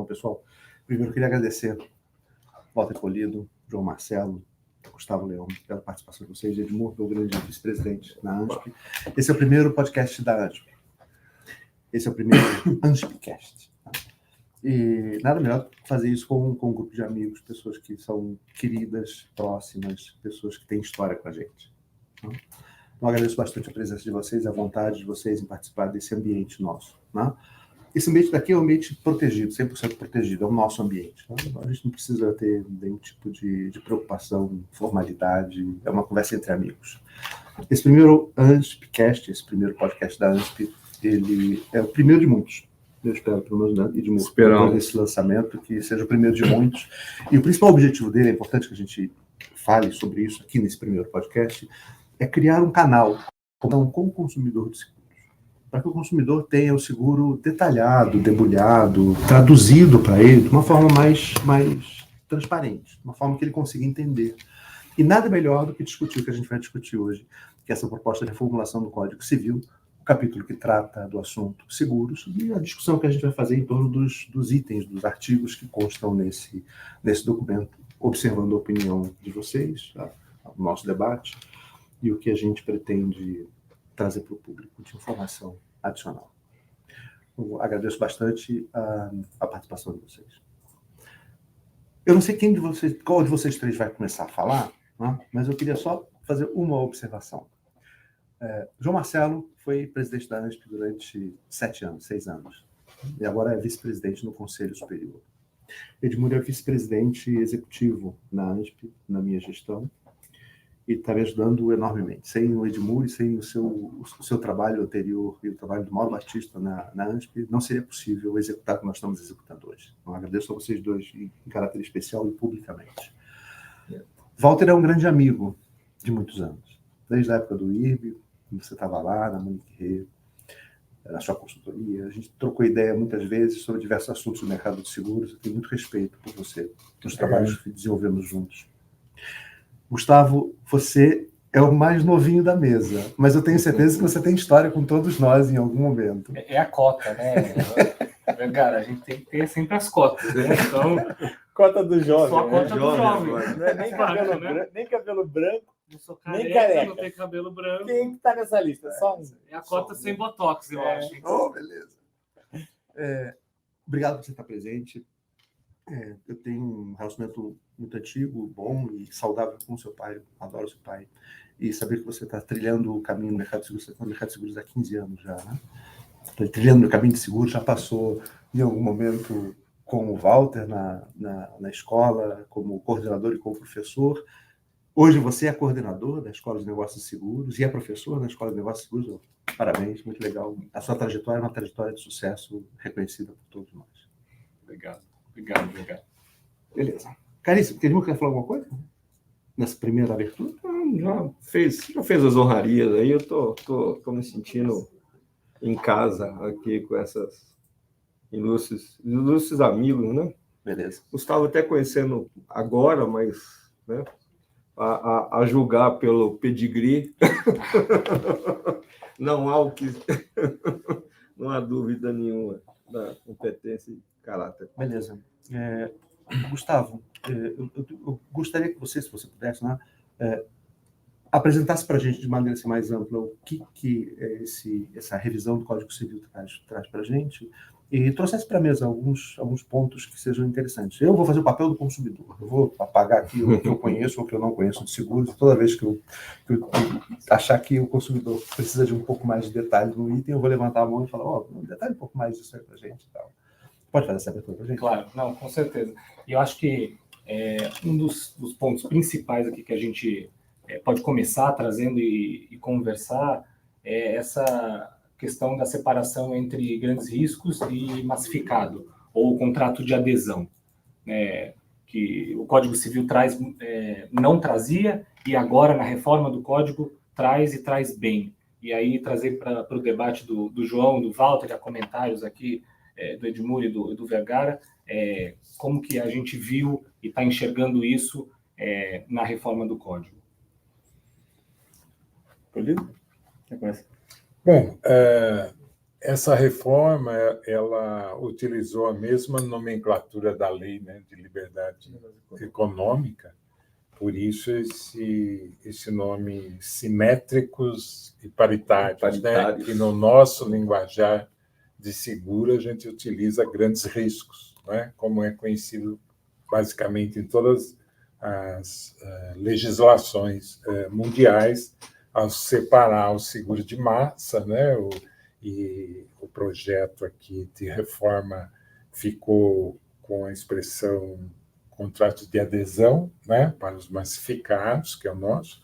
Bom, pessoal, primeiro eu queria agradecer Walter Polido, João Marcelo, Gustavo Leão, pela participação de vocês, Edmur, meu grande vice-presidente na ANSP. Esse é o primeiro podcast da ANSP. Esse é o primeiro ANSPcast. E nada melhor que fazer isso com um grupo de amigos, pessoas que são queridas, próximas, pessoas que têm história com a gente. Então, agradeço bastante a presença de vocês, a vontade de vocês em participar desse ambiente nosso. Né? Esse ambiente daqui é um ambiente protegido, 100% protegido, é o nosso ambiente. Então, a gente não precisa ter nenhum tipo de preocupação, formalidade, é uma conversa entre amigos. Esse primeiro ANSPcast, esse primeiro podcast da ANSP, ele é o primeiro de muitos. Eu espero, pelo menos, né? E de muito esse lançamento, que seja o primeiro de muitos. E o principal objetivo dele, é importante que a gente fale sobre isso aqui nesse primeiro podcast, é criar um canal com o consumidor de seguros. Para que o consumidor tenha o seguro detalhado, debulhado, traduzido para ele de uma forma mais transparente, de uma forma que ele consiga entender. E nada melhor do que discutir o que a gente vai discutir hoje, que é essa proposta de reformulação do Código Civil, o capítulo que trata do assunto seguros, e a discussão que a gente vai fazer em torno dos itens, dos artigos que constam nesse documento, observando a opinião de vocês, o nosso debate, e o que a gente pretende trazer para o público de informação adicional. Eu agradeço bastante a participação de vocês. Eu não sei qual de vocês três vai começar a falar, né? Mas eu queria só fazer uma observação. João Marcelo foi presidente da ANSP durante 6 anos, e agora é vice-presidente no Conselho Superior. Edmur é vice-presidente executivo na ANSP, na minha gestão, e está me ajudando enormemente. Sem o Edmur e sem o seu trabalho anterior e o trabalho do Mauro Batista na ANSP, não seria possível executar o que nós estamos executando hoje. Então, agradeço a vocês dois em caráter especial e publicamente. Walter é um grande amigo de muitos anos, desde a época do IRB, você estava lá, na Monique Rê, na sua consultoria. A gente trocou ideia muitas vezes sobre diversos assuntos do mercado de seguros. Eu tenho muito respeito por você, pelos trabalhos que desenvolvemos juntos. Gustavo, você é o mais novinho da mesa, mas eu tenho certeza que você tem história com todos nós em algum momento. É a cota, né? Cara, a gente tem que ter sempre as cotas, né? Então, cota do jovem. Só a cota do jovem. Não é nem cabelo branco, não sou careca, nem careca. Não tenho cabelo branco. Quem está nessa lista? Só um. É a cota sem botox, eu acho. Oh, beleza. Obrigado por você estar presente. Eu tenho um relacionamento muito antigo, bom e saudável com o seu pai. Adoro o seu pai. E saber que você está trilhando o caminho no mercado de seguros, você está no mercado de seguros há 15 anos já, né? Está trilhando o caminho de seguros, já passou em algum momento com o Walter na escola, como coordenador e como professor. Hoje você é coordenador da Escola de Negócios Seguros e é professor da Escola de Negócios Seguros. Parabéns, muito legal. A sua trajetória é uma trajetória de sucesso reconhecida por todos nós. Obrigado. Beleza. Caríssimo, quer falar alguma coisa? Nessa primeira abertura? Já fez as honrarias aí, eu tô me sentindo em casa aqui com essas ilustres amigos, né? Beleza. Gustavo até conhecendo agora, mas, né, a julgar pelo pedigree, não há dúvida nenhuma da competência e caráter. Beleza. Gustavo, eu gostaria que você, se você pudesse, né, apresentasse para a gente de maneira assim, mais ampla o que essa revisão do Código Civil traz para a gente e trouxesse para a mesa alguns pontos que sejam interessantes. Eu vou fazer o papel do consumidor, eu vou apagar aqui o que eu conheço ou o que eu não conheço de seguros, e toda vez que eu achar que o consumidor precisa de um pouco mais de detalhe no item, eu vou levantar a mão e falar, detalhe um pouco mais disso aí para a gente e tal. Pode fazer essa abertura para a gente? Claro, não, com certeza. E eu acho que um dos pontos principais aqui que a gente pode começar trazendo e conversar é essa questão da separação entre grandes riscos e massificado, ou contrato de adesão, que o Código Civil não trazia e agora, na reforma do Código, traz bem. E aí trazer para o debate do João, do Walter, há comentários aqui, do Edmur e do Vergara, como que a gente viu e está enxergando isso na reforma do Código. Polido? Você começa? Bom, Essa reforma, ela utilizou a mesma nomenclatura da lei, né, de liberdade econômica, por isso esse nome simétricos e paritários, né, que no nosso linguajar de seguro a gente utiliza grandes riscos, né, como é conhecido basicamente em todas as legislações mundiais, ao separar o seguro de massa, né, e o projeto aqui de reforma ficou com a expressão contrato de adesão, né, para os massificados, que é o nosso.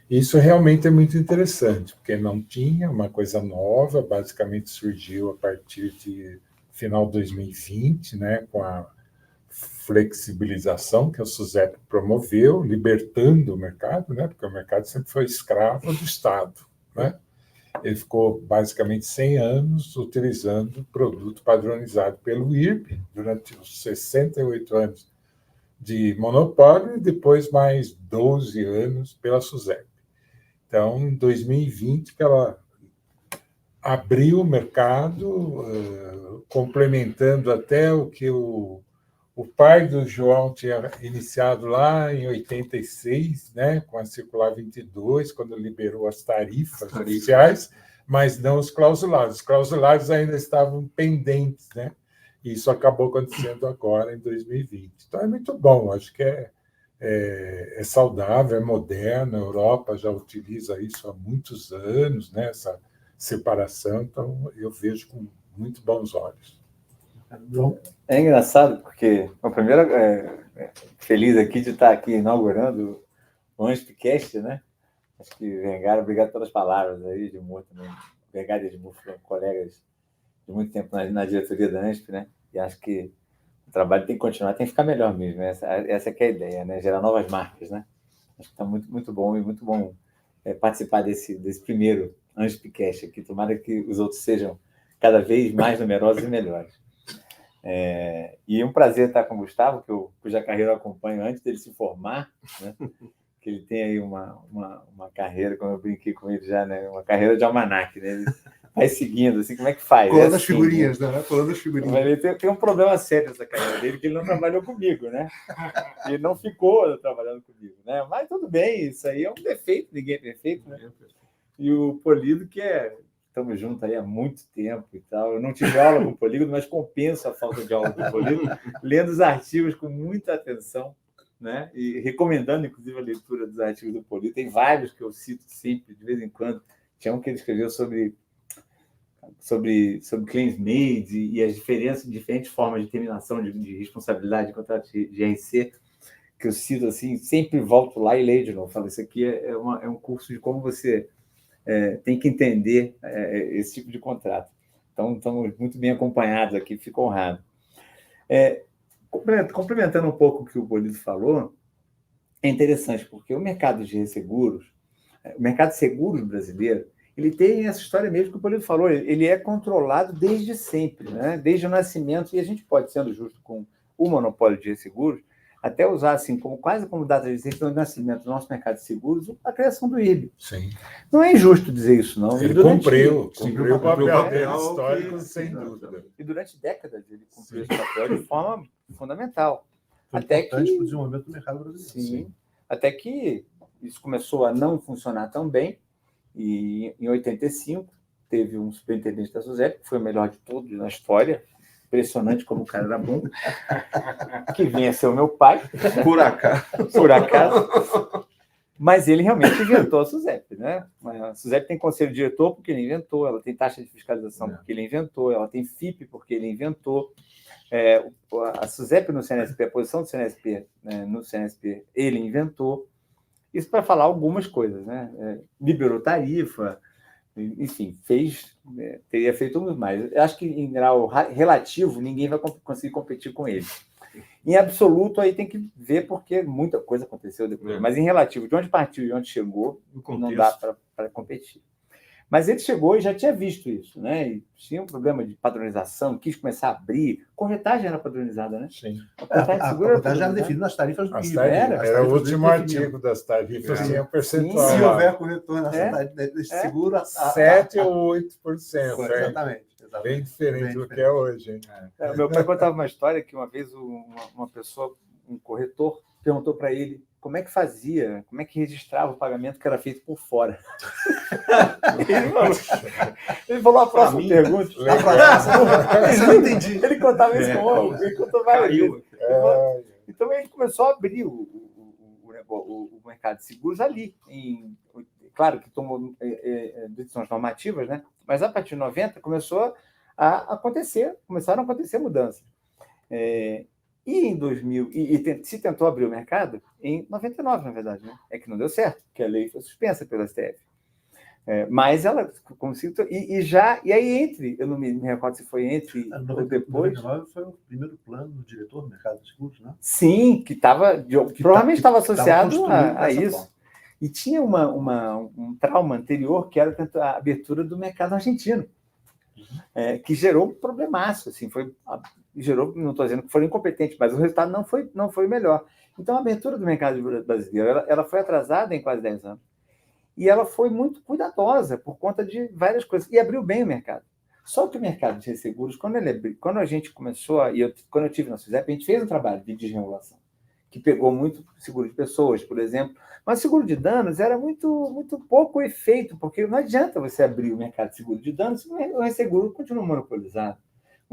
Isso realmente é muito interessante, porque não tinha uma coisa nova, basicamente surgiu a partir de final de 2020, né, com a flexibilização que a SUSEP promoveu, libertando o mercado, né, porque o mercado sempre foi escravo do Estado, né? Ele ficou basicamente 100 anos utilizando produto padronizado pelo IRB, durante os 68 anos de monopólio, e depois mais 12 anos pela SUSEP. Então, em 2020, que ela abriu o mercado, complementando até o que o pai do João tinha iniciado lá em 86, né, com a Circular 22, quando liberou as tarifas oficiais, mas não os clausulados. Os clausulados ainda estavam pendentes, né? E isso acabou acontecendo agora, em 2020. Então, é muito bom, acho que é saudável, é moderno, a Europa já utiliza isso há muitos anos, né, essa separação, então eu vejo com muito bons olhos. É engraçado, porque a primeira feliz aqui de estar aqui inaugurando o Anspicast, né? Acho que Vergara, obrigado pelas palavras aí, de muito também. Vergara e Edmundo foram colegas de muito tempo na diretoria da Ansp, né? E acho que o trabalho tem que continuar, tem que ficar melhor mesmo. Essa que é a ideia, né? Gerar novas marcas, né? Acho que está muito, muito bom e muito bom participar desse primeiro Anspicast aqui. Tomara que os outros sejam cada vez mais numerosos e melhores. E é um prazer estar com o Gustavo, cuja carreira eu acompanho antes dele se formar, né? Que ele tem aí uma carreira, como eu brinquei com ele já, né? Uma carreira de almanaque, né? Ele vai seguindo, assim, como é que faz? Colando as figurinhas, né? Colando as figurinhas. Mas ele tem um problema sério nessa carreira dele, que ele não trabalhou comigo, né? Ele não ficou trabalhando comigo, né? Mas tudo bem, isso aí é um defeito, ninguém é perfeito, né? E o Polido, que estamos juntos aí há muito tempo e tal. Eu não tive aula com o Polígono, mas compenso a falta de aula com o Polígono, lendo os artigos com muita atenção, né? E recomendando, inclusive, a leitura dos artigos do Polígono. Tem vários que eu cito sempre, de vez em quando. Tinha um que ele escreveu sobre claims made e as diferentes formas de terminação de responsabilidade de contrato de RC, que eu cito assim, sempre volto lá e leio de novo. Falo, isso aqui é um curso de como você tem que entender esse tipo de contrato. Então, estamos muito bem acompanhados aqui, fico honrado. Complementando um pouco o que o Polido falou, é interessante, porque o mercado de resseguros, o mercado de seguros brasileiro, ele tem essa história mesmo que o Polido falou, ele é controlado desde sempre, né? Desde o nascimento, e a gente pode, sendo justo com o monopólio de resseguros, até usar assim, quase como data de nascimento do nosso mercado de seguros, a criação do IRB. Sim. Não é injusto dizer isso, não. Ele cumpriu o papel dele histórico, sem dúvida. E durante décadas ele cumpriu esse papel de forma fundamental. Foi até importante que para o desenvolvimento do mercado brasileiro. Sim. Até que isso começou a não funcionar tão bem, e em 85 teve um superintendente da SUSEP, que foi o melhor de todos na história, impressionante como o cara era bom, que vinha ser o meu pai. Por acaso. Por acaso. Mas ele realmente inventou a SUSEP, né? A SUSEP tem conselho diretor porque ele inventou, ela tem taxa de fiscalização porque ele inventou, ela tem FIP porque ele inventou. A SUSEP no CNSP, a posição do CNSP, né, no CNSP, ele inventou. Isso para falar algumas coisas, né? Liberou tarifa, enfim, teria feito muito mais. Eu acho que em grau relativo ninguém vai conseguir competir com ele. Em absoluto, aí tem que ver, porque muita coisa aconteceu depois. Mas em relativo, de onde partiu e onde chegou, não dá para competir. Mas ele chegou e já tinha visto isso, né? E tinha um problema de padronização, quis começar a abrir. Corretagem era padronizada, né? Sim. A corretagem A segura era corretagem era padronizada. definida nas tarifas do As PIB. tarifas, As era o tarifas último do PIB. artigo das tarifas, É. tinha um percentual Se lá. houver corretor nessa É. desse seguro... 7 ou 8%. Foi, hein? exatamente. Bem diferente Bem do que é hoje. Hein? Meu pai contava uma história que uma vez uma pessoa, um corretor, perguntou para ele como é que fazia, como é que registrava o pagamento que era feito por fora. Ele falou a próxima pergunta. Essa eu não entendi. Ele contava isso como ele contou várias vezes. É, Então ele começou a abrir o mercado de seguros ali. Claro que tomou decisões normativas, né? Mas a partir de 90 começaram a acontecer mudanças. E em 2000, se tentou abrir o mercado em 99, na verdade, né? É que não deu certo, porque a lei foi suspensa pela STF. Mas ela conseguiu. E aí, eu não me recordo se foi entre ou depois. 99 foi o primeiro plano do diretor do mercado de seguros, né? Sim, que provavelmente estava associado a isso. Forma. E tinha um trauma anterior, que era a abertura do mercado argentino, que gerou um problemaço. Assim, não estou dizendo que foram incompetentes, mas o resultado não foi melhor. Então, a abertura do mercado brasileiro ela foi atrasada em quase 10 anos. E ela foi muito cuidadosa por conta de várias coisas. E abriu bem o mercado. Só que o mercado de resseguros, quando a gente começou, quando eu tive na SUSEP, a gente fez um trabalho de desregulação, que pegou muito seguro de pessoas, por exemplo. Mas seguro de danos era muito, muito pouco efeito, porque não adianta você abrir o mercado de seguro de danos se o resseguro continua monopolizado.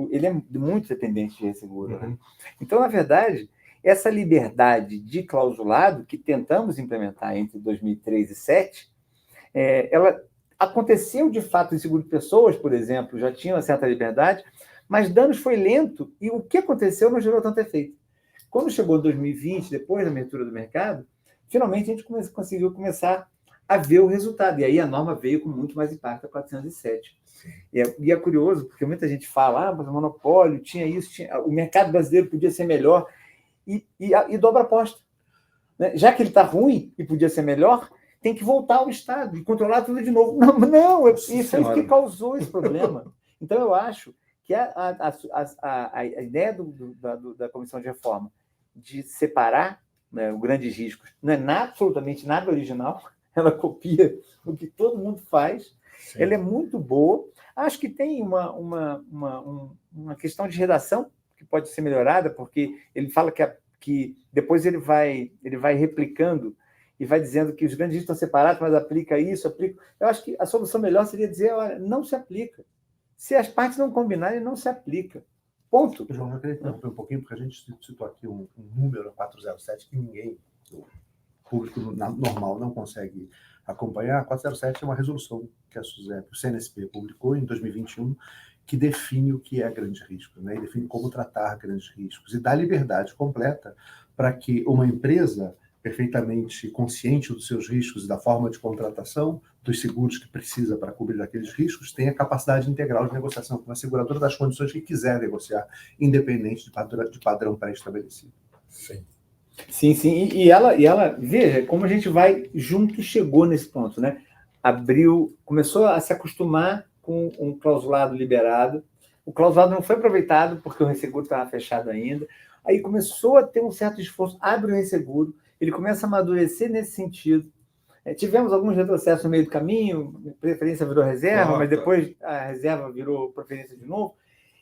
Ele é muito dependente de resseguro. Né? Então, na verdade, essa liberdade de clausulado que tentamos implementar entre 2003 e 2007, ela aconteceu de fato em seguro de pessoas, por exemplo, já tinha uma certa liberdade, mas danos foi lento e o que aconteceu não gerou tanto efeito. Quando chegou 2020, depois da abertura do mercado, finalmente a gente conseguiu começar a ver o resultado. E aí a norma veio com muito mais impacto, a 407. E é curioso, porque muita gente fala, mas o monopólio tinha isso, o mercado brasileiro podia ser melhor, e dobra a aposta. Né? Já que ele está ruim e podia ser melhor, tem que voltar ao Estado e controlar tudo de novo. Não, isso é que causou esse problema. Então, eu acho que a ideia da Comissão de Reforma de separar, né, os grandes riscos não é absolutamente nada original, ela copia o que todo mundo faz, sim. Ela é muito boa. Acho que tem uma questão de redação que pode ser melhorada, porque ele fala que depois ele vai replicando e vai dizendo que os grandes riscos estão separados, mas aplica isso, aplica... Eu acho que a solução melhor seria dizer, olha, não se aplica. Se as partes não combinarem, não se aplica. Ponto. João, eu queria interromper um pouquinho, porque a gente citou aqui um número 407 que ninguém, o público normal, não consegue acompanhar. A 407 é uma resolução que a SUSEP, o CNSP, publicou em 2021, que define o que é grande risco, né? E define como tratar grandes riscos e dá liberdade completa para que uma empresa perfeitamente consciente dos seus riscos e da forma de contratação, dos seguros que precisa para cobrir aqueles riscos, tenha capacidade integral de negociação com a seguradora das condições que quiser negociar, independente de padrão pré-estabelecido. Sim. Sim. E ela, veja, como a gente vai junto, chegou nesse ponto, né? Começou a se acostumar com um clausulado liberado. O clausulado não foi aproveitado porque o resseguro estava fechado ainda. Aí começou a ter um certo esforço, abre o resseguro, ele começa a amadurecer nesse sentido. Tivemos alguns retrocessos no meio do caminho, preferência virou reserva, mas depois a reserva virou preferência de novo.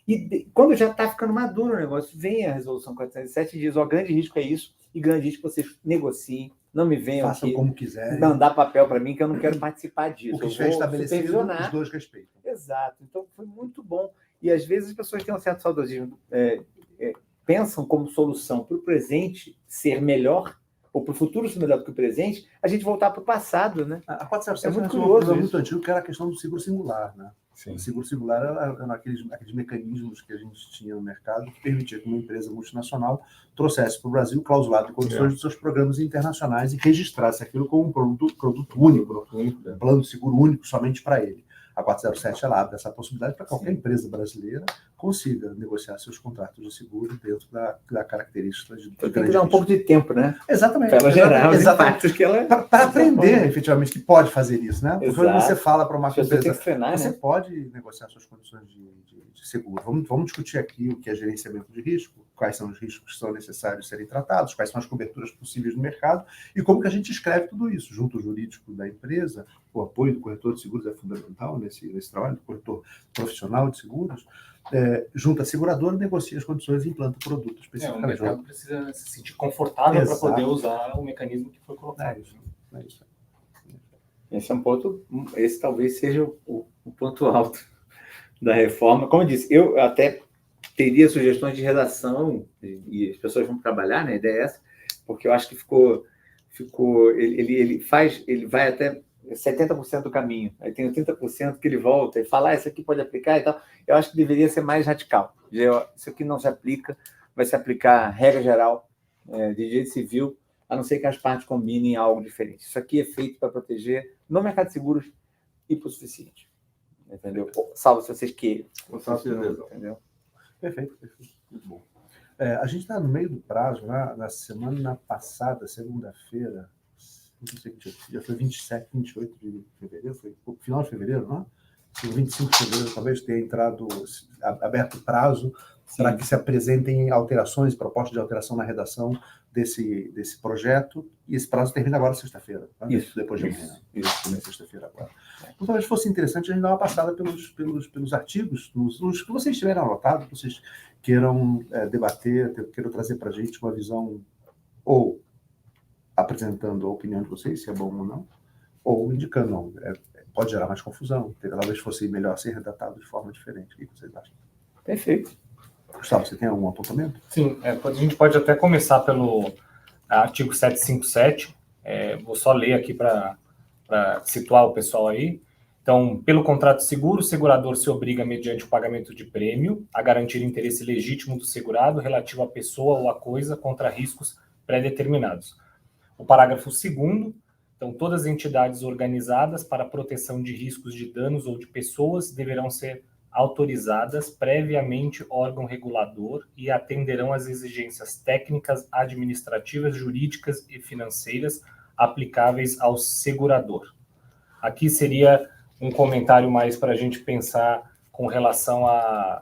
E quando já está ficando maduro o negócio, vem a resolução 407 e diz, grande risco é isso, e grande risco vocês negociem, não me venham façam aqui, como quiserem, mandar papel para mim que eu não quero participar disso. O que estiver estabelecido, os dois respeitam. Exato. Então, foi muito bom. E, às vezes, as pessoas têm um certo saudosismo, pensam como solução para o presente ser melhor, ou para o futuro ser melhor do que o presente, a gente voltar para o passado, né? A 407 é muito curioso, muito antigo, que era a questão do seguro singular, né? Sim. O seguro singular eram aqueles mecanismos que a gente tinha no mercado que permitia que uma empresa multinacional trouxesse para o Brasil clausulado de condições dos seus programas internacionais e registrasse aquilo como um produto único, um plano de seguro único somente para ele. A 407 ela abre essa possibilidade para qualquer empresa brasileira consiga negociar seus contratos de seguro dentro da característica de Então tem que dar um pouco de tempo, né? Exatamente. Para ela gerar os Exatamente. impactos que ela... Para aprender, efetivamente, que pode fazer isso, né? Porque quando Exato. você fala para uma As pessoas têm empresa, que treinar, você né? pode negociar suas condições de seguro. Vamos discutir aqui o que é gerenciamento de risco, quais são os riscos que são necessários serem tratados, quais são as coberturas possíveis no mercado e como que a gente escreve tudo isso, junto ao jurídico da empresa. O apoio do corretor de seguros é fundamental nesse trabalho, do corretor profissional de seguros, junto à seguradora, negocia as condições e implanta o produto O especificamente. mercado precisa se sentir confortável para poder usar o mecanismo que foi colocado. É isso. Esse é um ponto, esse talvez seja o ponto alto da reforma. Como eu disse, eu até teria sugestões de redação, e as pessoas vão trabalhar, né? A ideia é essa, porque eu acho que ele vai até 70% do caminho, aí tem 30% que ele volta e fala, isso aqui pode aplicar e tal. Eu acho que deveria ser mais radical. Isso aqui não se aplica, vai se aplicar regra geral de direito civil, a não ser que as partes combinem algo diferente. Isso aqui é feito para proteger no mercado de seguros hipossuficiente. Entendeu? Salvo se vocês queiram. Entendeu? Perfeito. Muito bom. A gente está no meio do prazo, na semana passada, segunda-feira, não sei que dia foi 27, 28 de fevereiro, foi final de fevereiro, não é? 25 de fevereiro, talvez tenha entrado, aberto o prazo para que se apresentem alterações, propostas de alteração na redação desse projeto, e esse prazo termina agora sexta-feira, tá? Isso, depois de amanhã. Isso. Sexta-feira agora. Então, talvez fosse interessante a gente dar uma passada pelos artigos, nos que vocês tiveram anotado, que vocês queiram debater, queiram trazer para a gente uma visão, ou apresentando a opinião de vocês, se é bom ou não, ou indicando, não, pode gerar mais confusão, talvez fosse melhor ser redatado de forma diferente. O que vocês acham? Perfeito. Gustavo, você tem algum apontamento? Sim, a gente pode até começar pelo artigo 757, vou só ler aqui para situar o pessoal aí. Então, pelo contrato de seguro, o segurador se obriga, mediante o pagamento de prêmio, a garantir o interesse legítimo do segurado relativo à pessoa ou à coisa contra riscos pré-determinados. O parágrafo 2º, então, todas as entidades organizadas para a proteção de riscos de danos ou de pessoas deverão ser autorizadas previamente órgão regulador e atenderão às exigências técnicas, administrativas, jurídicas e financeiras aplicáveis ao segurador. Aqui seria um comentário mais para a gente pensar com relação a...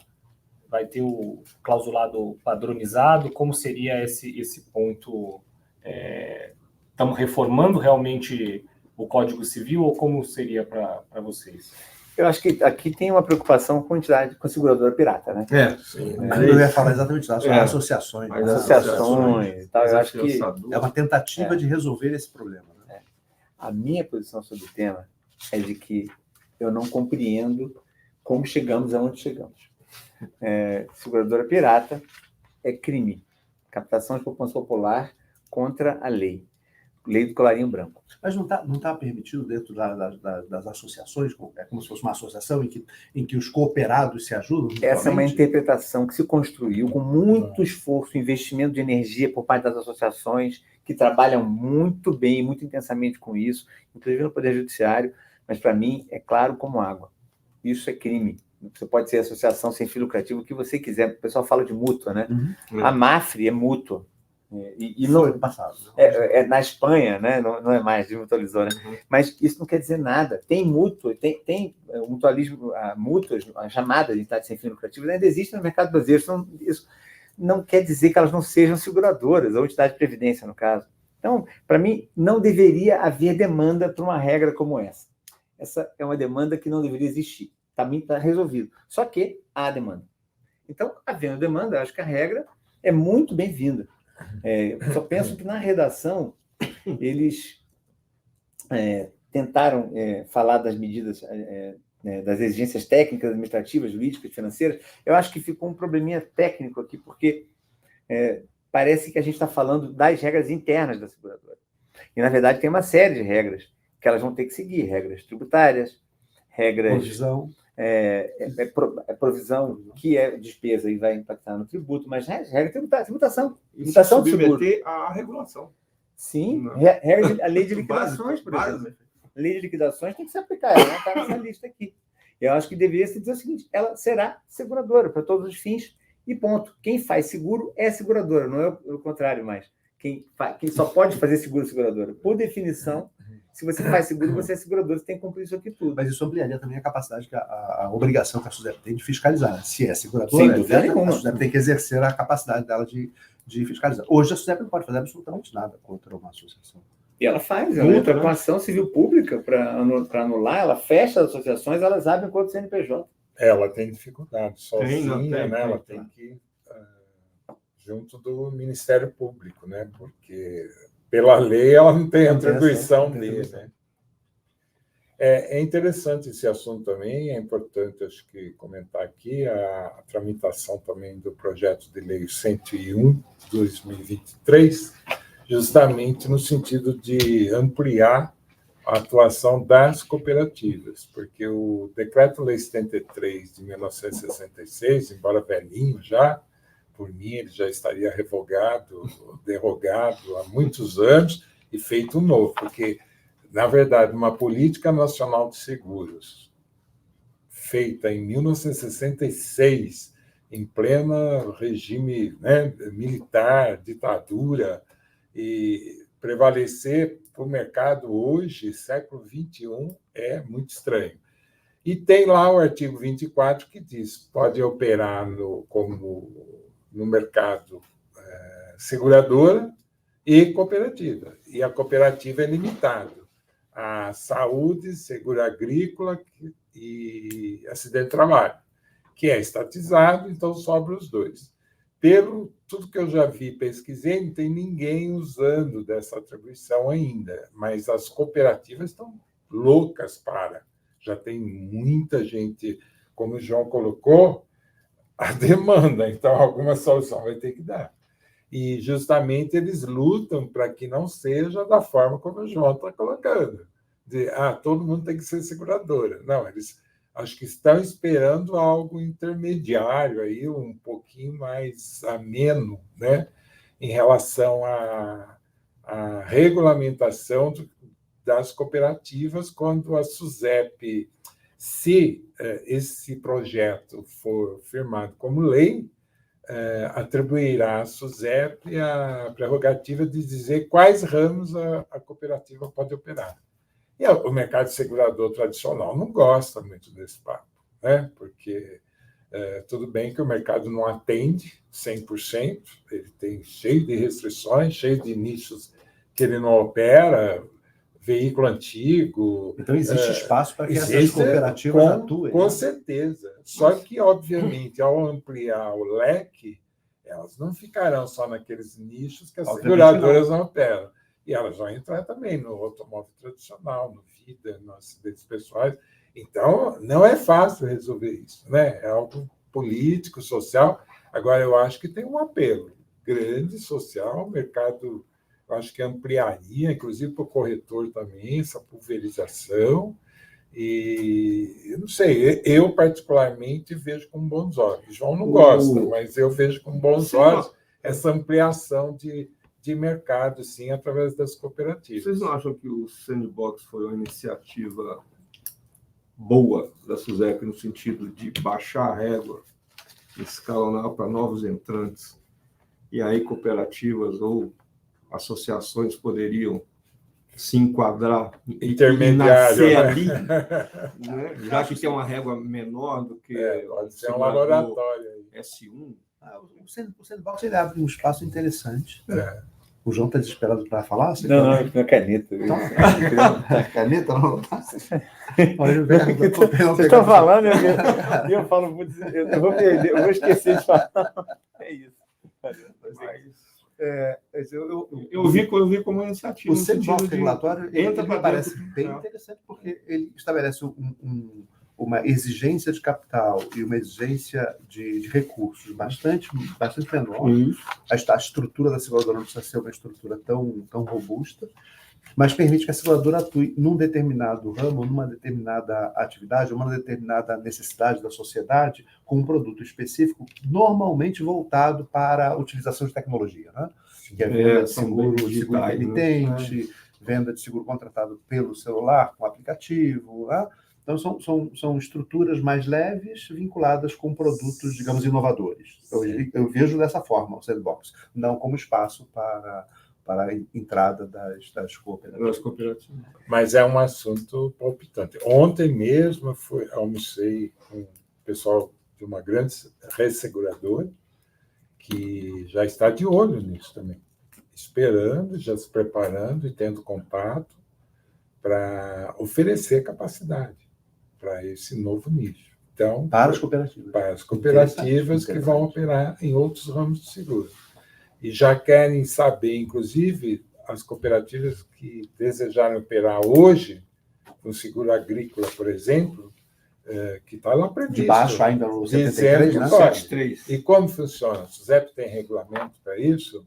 Vai ter o clausulado padronizado, como seria esse ponto... Estamos reformando realmente o Código Civil ou como seria para vocês? Eu acho que aqui tem uma preocupação com entidade, com seguradora pirata, né? Sim. Eu ia falar exatamente isso, associações. Associações e tal. Eu acho que é uma tentativa de resolver esse problema. Né? A minha posição sobre o tema é de que eu não compreendo como chegamos aonde chegamos. Seguradora pirata é crime. Captação de poupança popular contra a lei. Lei do colarinho branco. Mas não tá permitido dentro das associações, é como se fosse uma associação em que os cooperados se ajudam? Essa é uma interpretação que se construiu com muito esforço, investimento de energia por parte das associações, que trabalham muito bem, muito intensamente com isso, inclusive no Poder Judiciário, mas para mim é claro como água. Isso é crime. Você pode ser associação sem fim lucrativo, o que você quiser. O pessoal fala de mútua, né? Uhum. A MAFRE é mútua. E não foi passado. Na Espanha, né? Não é mais, desmutualizou, né? Uhum. Mas isso não quer dizer nada. Tem mútua, tem mutualismo, mútuas, a chamada de entidade sem fim lucrativo, ainda existe no mercado brasileiro. Isso não quer dizer que elas não sejam seguradoras, ou entidade de previdência, no caso. Então, para mim, não deveria haver demanda para uma regra como essa. Essa é uma demanda que não deveria existir. Para mim, está resolvido. Só que há demanda. Então, havendo demanda, acho que a regra é muito bem-vinda. Eu só penso que na redação eles tentaram falar das medidas, das exigências técnicas, administrativas, jurídicas, financeiras. Eu acho que ficou um probleminha técnico aqui, porque parece que a gente está falando das regras internas da seguradora. E, na verdade, tem uma série de regras que elas vão ter que seguir, regras tributárias, regras... Provisão. Provisão, que é despesa e vai impactar no tributo, mas regra tributária, tributação E de submeter à regulação. Sim, Não. a lei de liquidações, por exemplo. Básico. A lei de liquidações tem que se aplicar, ela está nessa lista aqui. Eu acho que deveria se dizer o seguinte: ela será seguradora para todos os fins e ponto. Quem faz seguro é seguradora, não é o contrário mais. Quem só pode fazer seguro é seguradora. Por definição, se você faz seguro, você é segurador, você tem que cumprir isso aqui tudo. Mas isso ampliaria também a capacidade, a obrigação que a SUSEP tem de fiscalizar. Se é Sem seguradora, dúvida nenhuma. a SUSEP tem que exercer a capacidade dela de fiscalizar. Hoje a SUSEP não pode fazer absolutamente nada contra uma associação. E ela faz, ela entra com ação civil pública para anular, ela fecha as associações, elas abrem contra o CNPJ. Ela tem dificuldade sozinha, Tem, né? Ela tem que ir junto do Ministério Público, né? Porque pela lei ela não tem atribuição dele, né? É interessante esse assunto também, é importante, acho que, comentar aqui a tramitação também do projeto de lei 101/2023, justamente no sentido de ampliar a atuação das cooperativas, porque o Decreto-Lei 73 de 1966, embora velhinho já, por mim ele já estaria revogado, derrogado há muitos anos e feito um novo, porque, na verdade, uma política nacional de seguros feita em 1966, em pleno regime, né, militar, ditadura, e prevalecer para o mercado hoje, século XXI, é muito estranho. E tem lá o artigo 24 que diz que pode operar no mercado seguradora e cooperativa. E a cooperativa é limitada a saúde, seguro agrícola e acidente de trabalho, que é estatizado, então sobra os dois. Pelo tudo que eu já vi, pesquisei, não tem ninguém usando dessa atribuição ainda, mas as cooperativas estão loucas para. Já tem muita gente, como o João colocou, a demanda, então alguma solução vai ter que dar. E justamente eles lutam para que não seja da forma como o João está colocando, de todo mundo tem que ser seguradora. Não, eles acho que estão esperando algo intermediário aí, um pouquinho mais ameno, né, em relação à regulamentação das cooperativas, quando a SUSEP, se esse projeto for firmado como lei, atribuirá à SUSEP a prerrogativa de dizer quais ramos a cooperativa pode operar. E o mercado segurador tradicional não gosta muito desse papo, né? Porque tudo bem que o mercado não atende 100%, ele tem cheio de restrições, cheio de nichos que ele não opera, veículo antigo. Então, existe espaço para que essas cooperativas atuem. Com certeza. Só que, obviamente, ao ampliar o leque, elas não ficarão só naqueles nichos que as seguradoras não operam. E elas vão entrar também no automóvel tradicional, no vida, nos acidentes pessoais. Então, não é fácil resolver isso, né? É algo político, social. Agora, eu acho que tem um apelo grande social, o mercado, eu acho que ampliaria, inclusive para o corretor também, essa pulverização. E eu não sei, eu particularmente vejo com bons olhos. João não gosta, mas eu vejo com bons olhos essa ampliação de mercado, sim, através das cooperativas. Vocês não acham que o Sandbox foi uma iniciativa boa da SUSEP no sentido de baixar a régua, escalonar para novos entrantes, e aí cooperativas ou associações poderiam se enquadrar intermediário, e nascer ali, né? Já que tem uma régua menor do que pode ser um laboratório S1. O Sandbox ele abre um espaço interessante. O João está desesperado para falar? Não, é caneta. Caneta? Não. Vocês estão falando, eu falo, eu vou perder, eu vou esquecer de falar. É isso. Eu vi como iniciativa. O Sandbox regulatório ele me parece bem dentro. interessante, porque ele estabelece uma exigência de capital e uma exigência de recursos bastante menor. A estrutura da seguradora não precisa ser uma estrutura tão robusta, mas permite que a seguradora atue num determinado ramo, numa determinada atividade, uma determinada necessidade da sociedade, com um produto específico, normalmente voltado para a utilização de tecnologia, né? Que é venda de seguro intermitente, venda de seguro contratado pelo celular, com aplicativo, né? Então, são estruturas mais leves vinculadas com produtos, digamos, inovadores. Eu vejo dessa forma o Sandbox, não como espaço para a entrada das cooperativas. Mas é um assunto palpitante. Ontem mesmo almocei com o pessoal de uma grande resseguradora que já está de olho nisso também, esperando, já se preparando e tendo contato para oferecer capacidade para esse novo nicho. Então, para as cooperativas. Para as cooperativas que vão operar em outros ramos de seguro. E já querem saber, inclusive, as cooperativas que desejarem operar hoje, no seguro agrícola, por exemplo, que está lá previsto. De baixo ainda no 73, né? 73. E como funciona? A SUSEP tem regulamento para isso?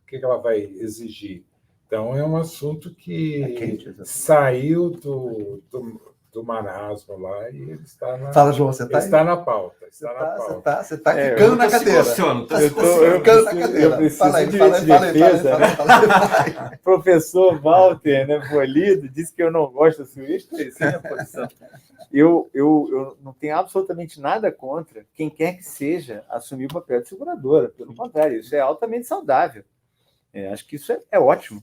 O que ela vai exigir? Então, é um assunto que saiu do marasmo lá e ele está na... Fala, João, você está na pauta. Você está quicando na cadeira. Eu preciso de defesa. Professor Walter, né, Polido, disse que eu não gosto da Suíça, essa é a posição. Eu não tenho absolutamente nada contra quem quer que seja assumir o papel de seguradora. Pelo contrário, isso é altamente saudável. Acho que isso é ótimo.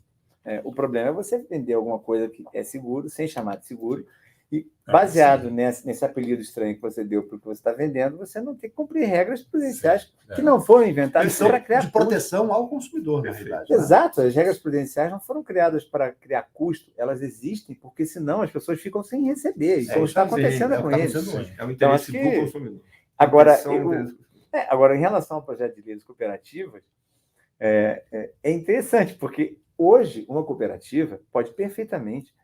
O problema é você vender alguma coisa que é seguro, sem chamar de seguro, e baseado nesse apelido estranho que você deu para o que você está vendendo, você não tem que cumprir regras prudenciais que não foram inventadas para criar de proteção ao consumidor, na realidade. Exato, as regras prudenciais não foram criadas para criar custo, elas existem porque senão as pessoas ficam sem receber. Isso está acontecendo com eles. É o interesse do consumidor. Agora, em relação ao projeto de lei das cooperativas, é interessante, porque hoje uma cooperativa pode perfeitamente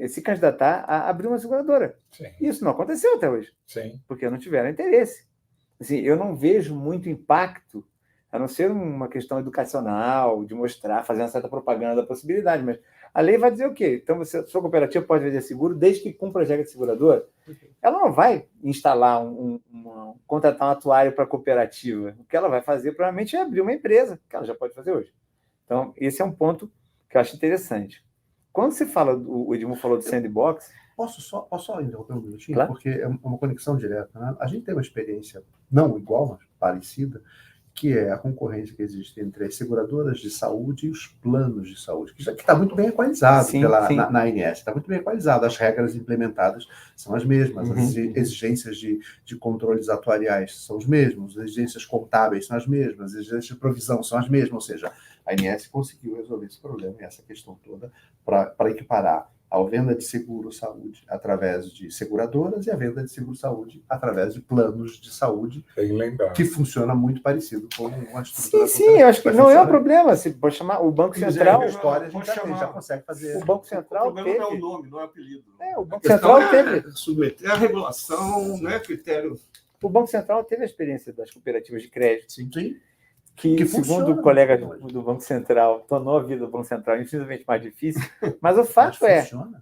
se candidatar a abrir uma seguradora. Sim. Isso não aconteceu até hoje, porque não tiveram interesse. Assim, eu não vejo muito impacto, a não ser uma questão educacional, de mostrar, fazer uma certa propaganda da possibilidade, mas a lei vai dizer o quê? Então, sua cooperativa pode vender seguro desde que cumpra a regra de seguradora. Ela não vai instalar contratar um atuário para a cooperativa. O que ela vai fazer, provavelmente, é abrir uma empresa, que ela já pode fazer hoje. Então, esse é um ponto que eu acho interessante. Quando você fala, o Edmundo falou do sandbox... Posso só interromper um minutinho? Claro. Porque é uma conexão direta. Né? A gente tem uma experiência, não igual, mas parecida, que é a concorrência que existe entre as seguradoras de saúde e os planos de saúde, que está muito bem equalizado na ANS, está muito bem equalizado. As regras implementadas são as mesmas, as exigências de controles atuariais são as mesmas, as exigências contábeis são as mesmas, as exigências de provisão são as mesmas, ou seja, a ANS conseguiu resolver esse problema e essa questão toda para equiparar a venda de seguro-saúde através de seguradoras e a venda de seguro-saúde através de planos de saúde, que funciona muito parecido com uma estrutura. Sim, eu acho que não é um problema. Se pode chamar o Banco Central. A história a gente já consegue fazer. O Banco Central o problema não é o nome, não é o apelido. O Banco Central teve. Submeter a regulação, né, critério. O Banco Central teve a experiência das cooperativas de crédito. Sim. Que segundo o colega do Banco Central, tornou a vida do Banco Central infinitamente mais difícil, mas o fato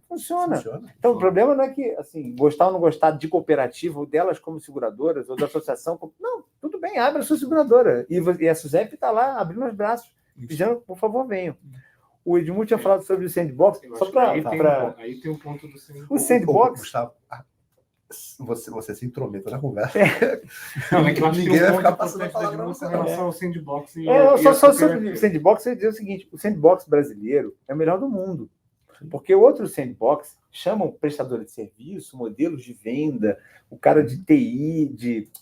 funciona. Então, o problema não é que, assim, gostar ou não gostar de cooperativa, ou delas como seguradoras, ou da associação, não, tudo bem, abre a sua seguradora. E a SUSEP está lá, abrindo os braços, pedindo, por favor, venham. O Edmundo tinha falado sobre o sandbox, só para... Aí tem um ponto do sandbox. O sandbox... Gustavo, você se intrometa na conversa. Não, é que eu acho ninguém que vai ficar passando a palavra em relação ao sandbox. Só sobre o sandbox, eu ia dizer o seguinte: o sandbox brasileiro é o melhor do mundo. Porque outros sandbox chamam prestador de serviço, modelos de venda, o cara de TI,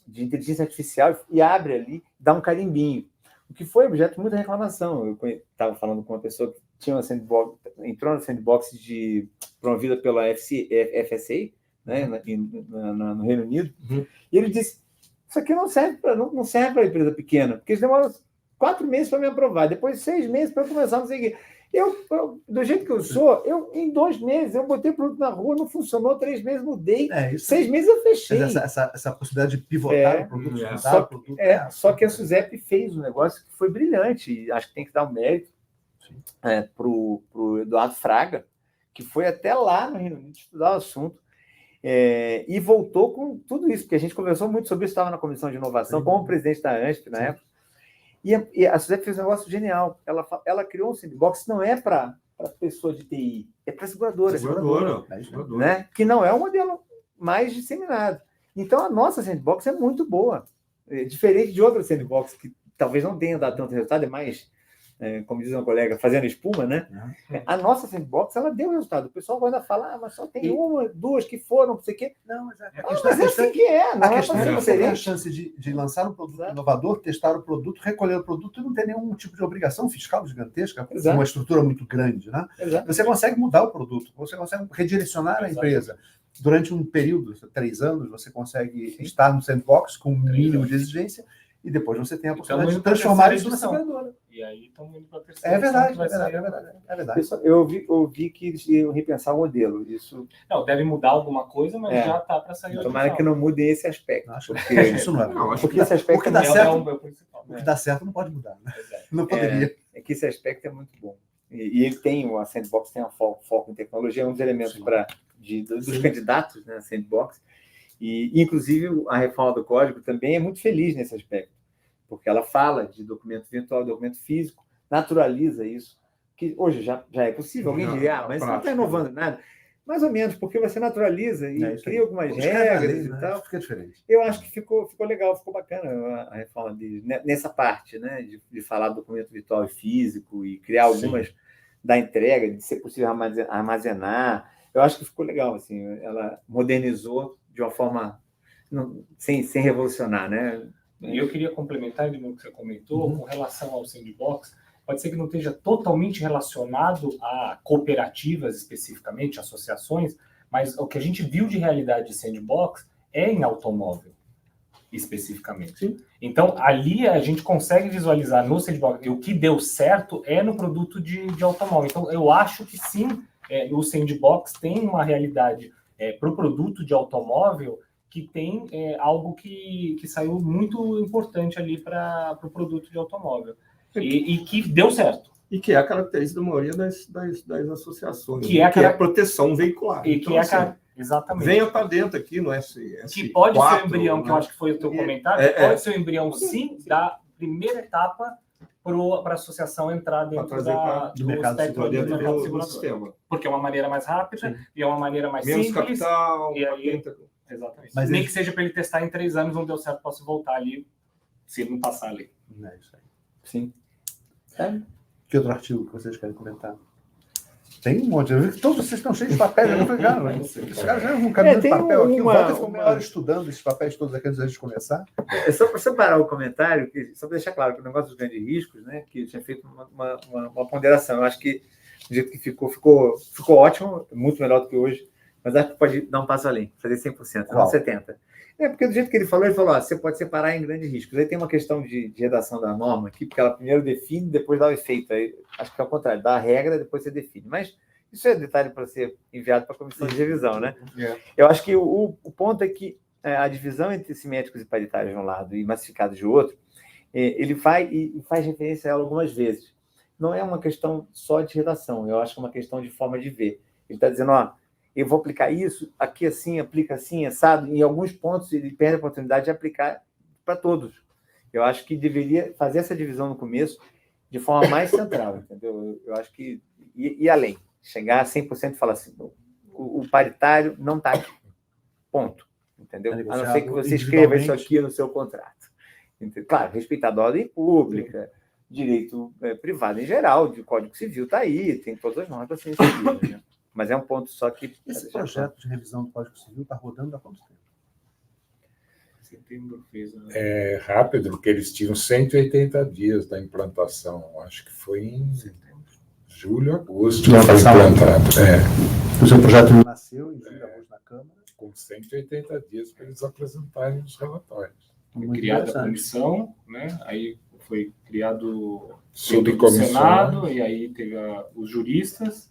de inteligência artificial, e abre ali, dá um carimbinho. O que foi objeto de muita reclamação. Eu estava falando com uma pessoa que tinha uma sandbox, entrou na sandbox promovida pela FSA, né, no Reino Unido, e ele disse: isso aqui não serve para empresa pequena, porque eles demoram 4 meses para me aprovar, depois 6 meses para eu começar a não sei o quê. Eu, do jeito que eu sou, em 2 meses, eu botei produto na rua, não funcionou, 3 meses mudei, 6 meses eu fechei. Essa possibilidade de pivotar o produto. Só que a SUSEP fez um negócio que foi brilhante, e acho que tem que dar um mérito para o Eduardo Fraga, que foi até lá no Reino Unido estudar o assunto, e voltou com tudo isso, porque a gente conversou muito sobre isso, estava na comissão de inovação, como presidente da ANSP na época, e a SUSEP fez um negócio genial. Ela criou um sandbox, não é para para pessoa de TI, é para seguradora. Seguradora. Né? Que não é um modelo mais disseminado. Então, a nossa sandbox é muito boa. Diferente de outras sandbox que talvez não tenham dado tanto resultado, é mais, como diz uma colega, fazendo espuma, né? A nossa sandbox, ela deu resultado. O pessoal ainda fala, mas só tem uma, duas que foram, não sei o quê. Não, mas a Mas é assim que é. Não a questão é que você tem a diferente. chance de lançar um produto inovador, testar o produto, recolher o produto e não ter nenhum tipo de obrigação fiscal gigantesca, com Exato. uma estrutura muito grande, né? Exato. Você consegue mudar o produto, você consegue redirecionar a empresa. Durante um período, 3 anos, você consegue estar no sandbox com um mínimo de exigência e depois você tem a possibilidade de transformar isso na seguradora. E aí estamos indo para a terceira. É verdade. Pessoal, eu ouvi que eles iam repensar o modelo. Isso, Não, deve mudar alguma coisa, mas já está para sair. tomara que não mudem esse aspecto. Acho que Porque, isso não é. Não, acho porque esse aspecto o que dá é, certo- o principal. O que dá certo não pode mudar, né? Pois é. Não poderia. é que esse aspecto é muito bom. E ele tem, a sandbox tem um foco em tecnologia, é um dos elementos dos candidatos, né, a sandbox. E, inclusive, a reforma do código também é muito feliz nesse aspecto, porque ela fala de documento virtual, documento físico, naturaliza isso, que hoje já é possível. Alguém diria, mas você não está inovando nada. Mais ou menos, porque você naturaliza e cria algumas regras e tal. Fica diferente. Eu acho que ficou legal, ficou bacana a reforma deles, nessa parte, né, de falar do documento virtual e físico e criar algumas da entrega, de ser possível armazenar. Eu acho que ficou legal, assim, ela modernizou de uma forma sem revolucionar, né? E eu queria complementar o que você comentou com relação ao sandbox. Pode ser que não esteja totalmente relacionado a cooperativas especificamente, associações, mas o que a gente viu de realidade de sandbox é em automóvel, especificamente. Sim. Então, ali a gente consegue visualizar no sandbox, e o que deu certo é no produto de automóvel. Então, eu acho que sim, o sandbox tem uma realidade para o produto de automóvel que tem algo que saiu muito importante ali para o produto de automóvel. E que deu certo. E que é a característica da maioria das associações, Que é a proteção veicular. E então, que assim, exatamente. venha para dentro aqui no S. Que pode S4, ser o embrião, que eu acho que foi o teu comentário, pode ser o embrião, sim, da primeira etapa para a associação entrar dentro do mercado segurador. sistema. Porque é uma maneira mais rápida e é uma maneira mais Menos simples. capital. E aí, exatamente. Mas nem que seja para ele testar em 3 anos, não deu certo, posso voltar ali, se ele não passar ali. É isso aí. Sim. Que outro artigo que vocês querem comentar? Tem um monte. Eu vi que todos vocês estão cheios de papéis. Eu falei, cara, esses caras já um caminho de papel aqui. O Walter ficou meia hora estudando esses papéis todos aqui antes de começar. É só para separar o comentário, só para deixar claro que o negócio dos grandes riscos, né, que eu tinha feito uma ponderação. Eu acho que do jeito que ficou ótimo, muito melhor do que hoje, mas acho que pode dar um passo além, fazer 100%, não 70%. Porque do jeito que ele falou, você pode separar em grandes riscos. Aí tem uma questão de redação da norma aqui, porque ela primeiro define, depois dá o efeito. Aí, acho que é o contrário, dá a regra, depois você define. Mas isso é detalhe para ser enviado para a comissão de revisão, né? Eu acho que o ponto é que a divisão entre simétricos e paritários de um lado e massificados de outro, ele faz referência a ela algumas vezes. Não é uma questão só de redação, eu acho que é uma questão de forma de ver. Ele está dizendo, eu vou aplicar isso, aqui assim, aplica assim, assado. Em alguns pontos, ele perde a oportunidade de aplicar para todos. Eu acho que deveria fazer essa divisão no começo de forma mais central, entendeu? Eu acho que... E além, chegar a 100% e falar assim, o paritário não está aqui. Ponto. Entendeu? A não ser que você escreva isso aqui no seu contrato. Claro, respeitar a ordem pública, direito privado em geral, de Código Civil está aí, tem todas as normas para serem seguidas, né? Mas é um ponto só que... Esse projeto de revisão do Código Civil está rodando há quanto tempo? Setembro fez. É rápido, porque eles tinham 180 dias da implantação. Acho que foi em julho, agosto que foi implantado. O seu projeto nasceu em julho, agosto na Câmara. Com 180 dias para eles apresentarem os relatórios. Foi criada a comissão, né? Aí foi criado o Subcomissão. Senado, e aí teve os juristas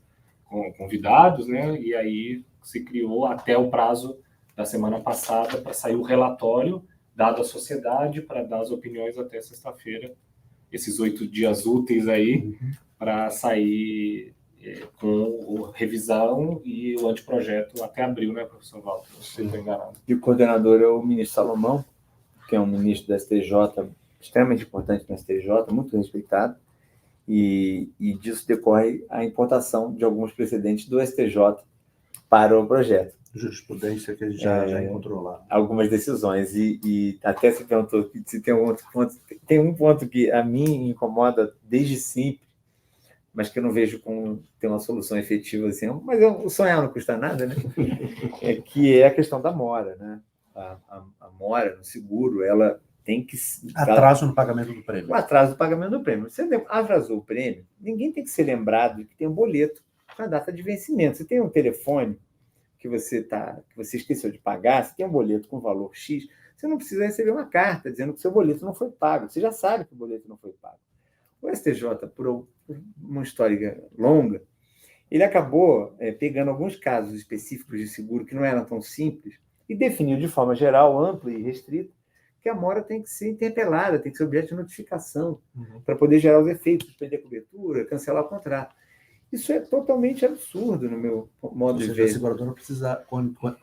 convidados, né? E aí se criou até o prazo da semana passada para sair o relatório dado à sociedade para dar as opiniões até sexta-feira, esses 8 dias úteis aí para sair com a revisão e o anteprojeto até abril, né, professor Walter? Se não estou enganado. E o coordenador é o ministro Salomão, que é um ministro da STJ, extremamente importante na STJ, muito respeitado. E disso decorre a importação de alguns precedentes do STJ para o projeto. Jurisprudência que a gente já encontrou lá. Algumas decisões. E até se perguntou se tem um outro ponto. Tem um ponto que a mim incomoda desde sempre, mas que eu não vejo como ter uma solução efetiva assim. Mas o sonhar não custa nada, né? Que é a questão da mora, né? A mora no seguro, ela tem que... Atraso no pagamento do prêmio. O atraso do pagamento do prêmio. Você atrasou o prêmio, ninguém tem que ser lembrado de que tem um boleto com a data de vencimento. Você tem um telefone que você esqueceu de pagar, você tem um boleto com valor X, você não precisa receber uma carta dizendo que o seu boleto não foi pago. Você já sabe que o boleto não foi pago. O STJ, por uma história longa, ele acabou pegando alguns casos específicos de seguro que não eram tão simples e definiu de forma geral, ampla e restrita, que a mora tem que ser interpelada, tem que ser objeto de notificação para poder gerar os efeitos, suspender a cobertura, cancelar o contrato. Isso é totalmente absurdo no meu modo de ver. A seguradora precisa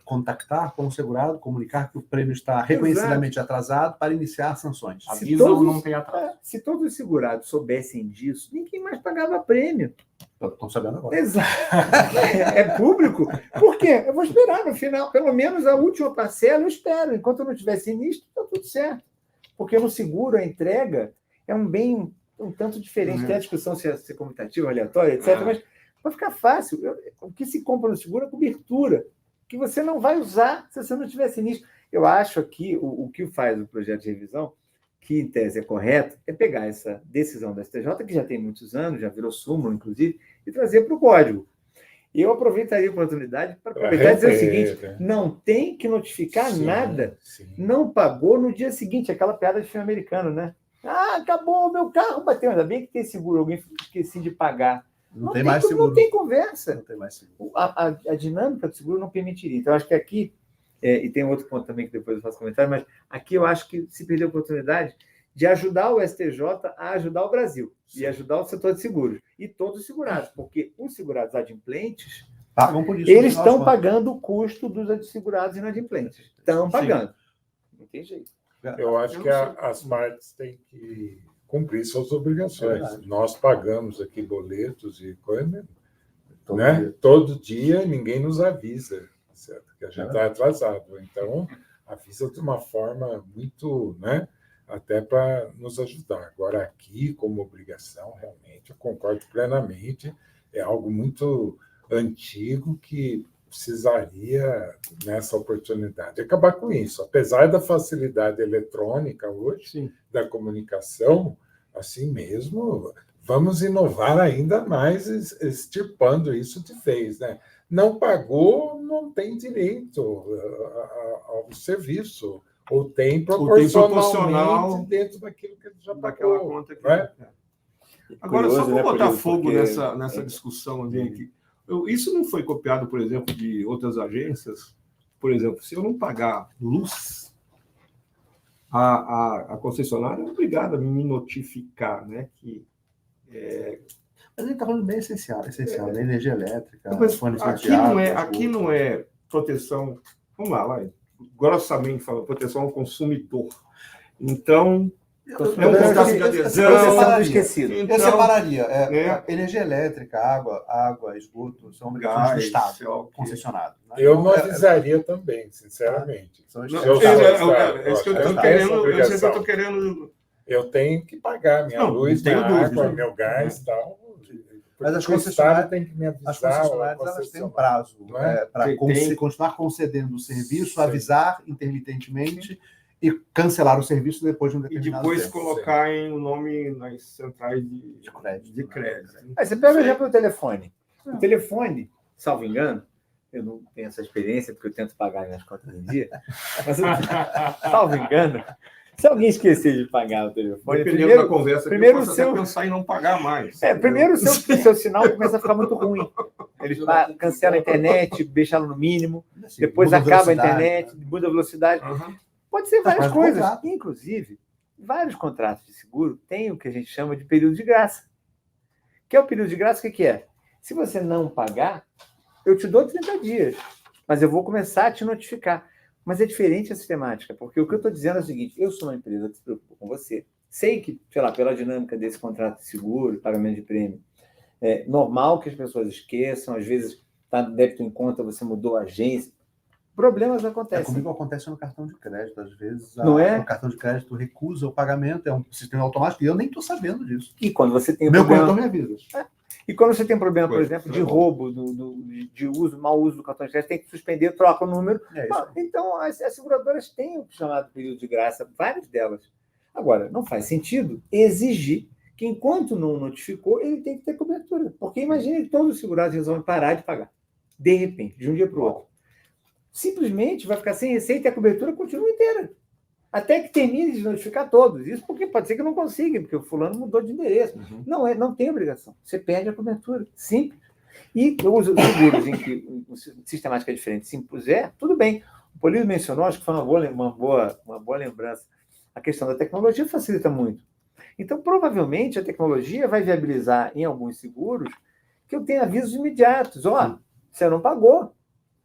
contactar com o segurado, comunicar que o prêmio está reconhecidamente atrasado para iniciar sanções. Avisa ou não tem atraso. Se todos os segurados soubessem disso, ninguém mais pagava prêmio. Estão sabendo agora. Exato. É público. Por quê? Eu vou esperar no final, pelo menos a última parcela eu espero. Enquanto eu não tiver sinistro, está tudo certo. Porque no seguro, a entrega é um bem um tanto diferente. Tem a discussão se é comutativa, aleatória, etc. Mas vai ficar fácil. O que se compra no seguro é cobertura, que você não vai usar se você não tiver sinistro. Eu acho aqui, o que faz o projeto de revisão, que em tese é correto, é pegar essa decisão da STJ, que já tem muitos anos, já virou súmula, inclusive, e trazer para o código. E eu aproveitaria a oportunidade para aproveitar e dizer o seguinte: não tem que notificar nada. Não pagou no dia seguinte, aquela piada de filme americano, né? Ah, acabou, o meu carro bateu. Ainda bem que tem seguro, alguém esqueci de pagar. Não tem mais seguro. Não tem conversa. Não tem mais seguro. A dinâmica do seguro não permitiria. Então, acho que aqui, e tem outro ponto também que depois eu faço comentário, mas aqui eu acho que se perdeu a oportunidade de ajudar o STJ a ajudar o Brasil e ajudar o setor de seguros e todos os segurados, porque os segurados adimplentes pagam por isso. Eles estão pagando o custo dos segurados inadimplentes. Estão pagando. Não tem jeito. Eu acho que as partes têm que cumprir suas obrigações. Nós pagamos aqui boletos e coisa, né? Todo dia ninguém nos avisa, certo? Que a gente está atrasado. Então, avisa de uma forma muito, né? Até para nos ajudar. Agora, aqui, como obrigação, realmente, eu concordo plenamente, é algo muito antigo que precisaria, nessa oportunidade, acabar com isso. Apesar da facilidade eletrônica hoje, da comunicação, assim mesmo, vamos inovar ainda mais, extirpando isso de vez, né? Não pagou, não tem direito ao serviço, ou tem proporcionalmente dentro daquilo que ele já pagou. Conta que... Né? Agora, só para botar fogo nessa discussão aqui, isso não foi copiado, por exemplo, de outras agências? Por exemplo, se eu não pagar luz, a concessionária é obrigada a me notificar, né? Mas ele está falando bem essencial, né? Energia elétrica, aqui não é proteção, vamos lá, grossamente falando, proteção ao consumidor. Então, é um contrato de adesão. Eu separaria. Energia elétrica, água, esgoto, são obrigações do Estado, concessionado. Né? Eu não avisaria também, sinceramente. É isso que eu estou querendo. Eu tenho que pagar minha luz, minha água, meu gás e tal. Mas as concessionárias têm que me avisar. As concessionárias elas têm um prazo para continuar concedendo o serviço, avisar intermitentemente e cancelar o serviço depois de um determinado tempo. E depois colocarem o nome nas centrais de crédito. Aí você pega o exemplo do telefone. O telefone, salvo engano, eu não tenho essa experiência porque eu tento pagar minhas contas em dia, mas salvo engano, se alguém esquecer de pagar o telefone, primeiro da conversa, primeiro eu posso pensar em não pagar mais. Primeiro o seu sinal começa a ficar muito ruim. Ele cancela a internet, deixa ela no mínimo, depois acaba a internet, muda a velocidade. Pode ser várias coisas. Inclusive, vários contratos de seguro têm o que a gente chama de período de graça. Que é o período de graça, o que é? Se você não pagar, eu te dou 30 dias, mas eu vou começar a te notificar. Mas é diferente a sistemática, porque o que eu estou dizendo é o seguinte: eu sou uma empresa que se preocupa com você, sei que, sei lá, pela dinâmica desse contrato de seguro, pagamento de prêmio, é normal que as pessoas esqueçam, às vezes está débito em conta, você mudou a agência, problemas acontecem. Comigo acontece no cartão de crédito, às vezes Não é? o cartão de crédito recusa o pagamento, é um sistema automático, e eu nem estou sabendo disso. E quando você tem Meu problema... corretor me avisa. E quando você tem problema, por Pois, exemplo, de roubo, de uso, mau uso do cartão de crédito, tem que suspender, troca o número. É isso. Então, as seguradoras têm o chamado período de graça, várias delas. Agora, não faz sentido exigir que, enquanto não notificou, ele tem que ter cobertura. Porque imagine que todos os segurados resolvem parar de pagar. De repente, de um dia para o outro. Simplesmente vai ficar sem receita e a cobertura continua inteira. Até que termine de notificar todos. Isso porque pode ser que não consiga, porque o fulano mudou de endereço. Uhum. Não tem obrigação. Você perde a cobertura. Simples. E os seguros em que sistemática diferente se impuser, tudo bem. O Polírio mencionou, acho que foi uma boa lembrança. A questão da tecnologia facilita muito. Então, provavelmente, a tecnologia vai viabilizar em alguns seguros que eu tenha avisos imediatos. Você não pagou.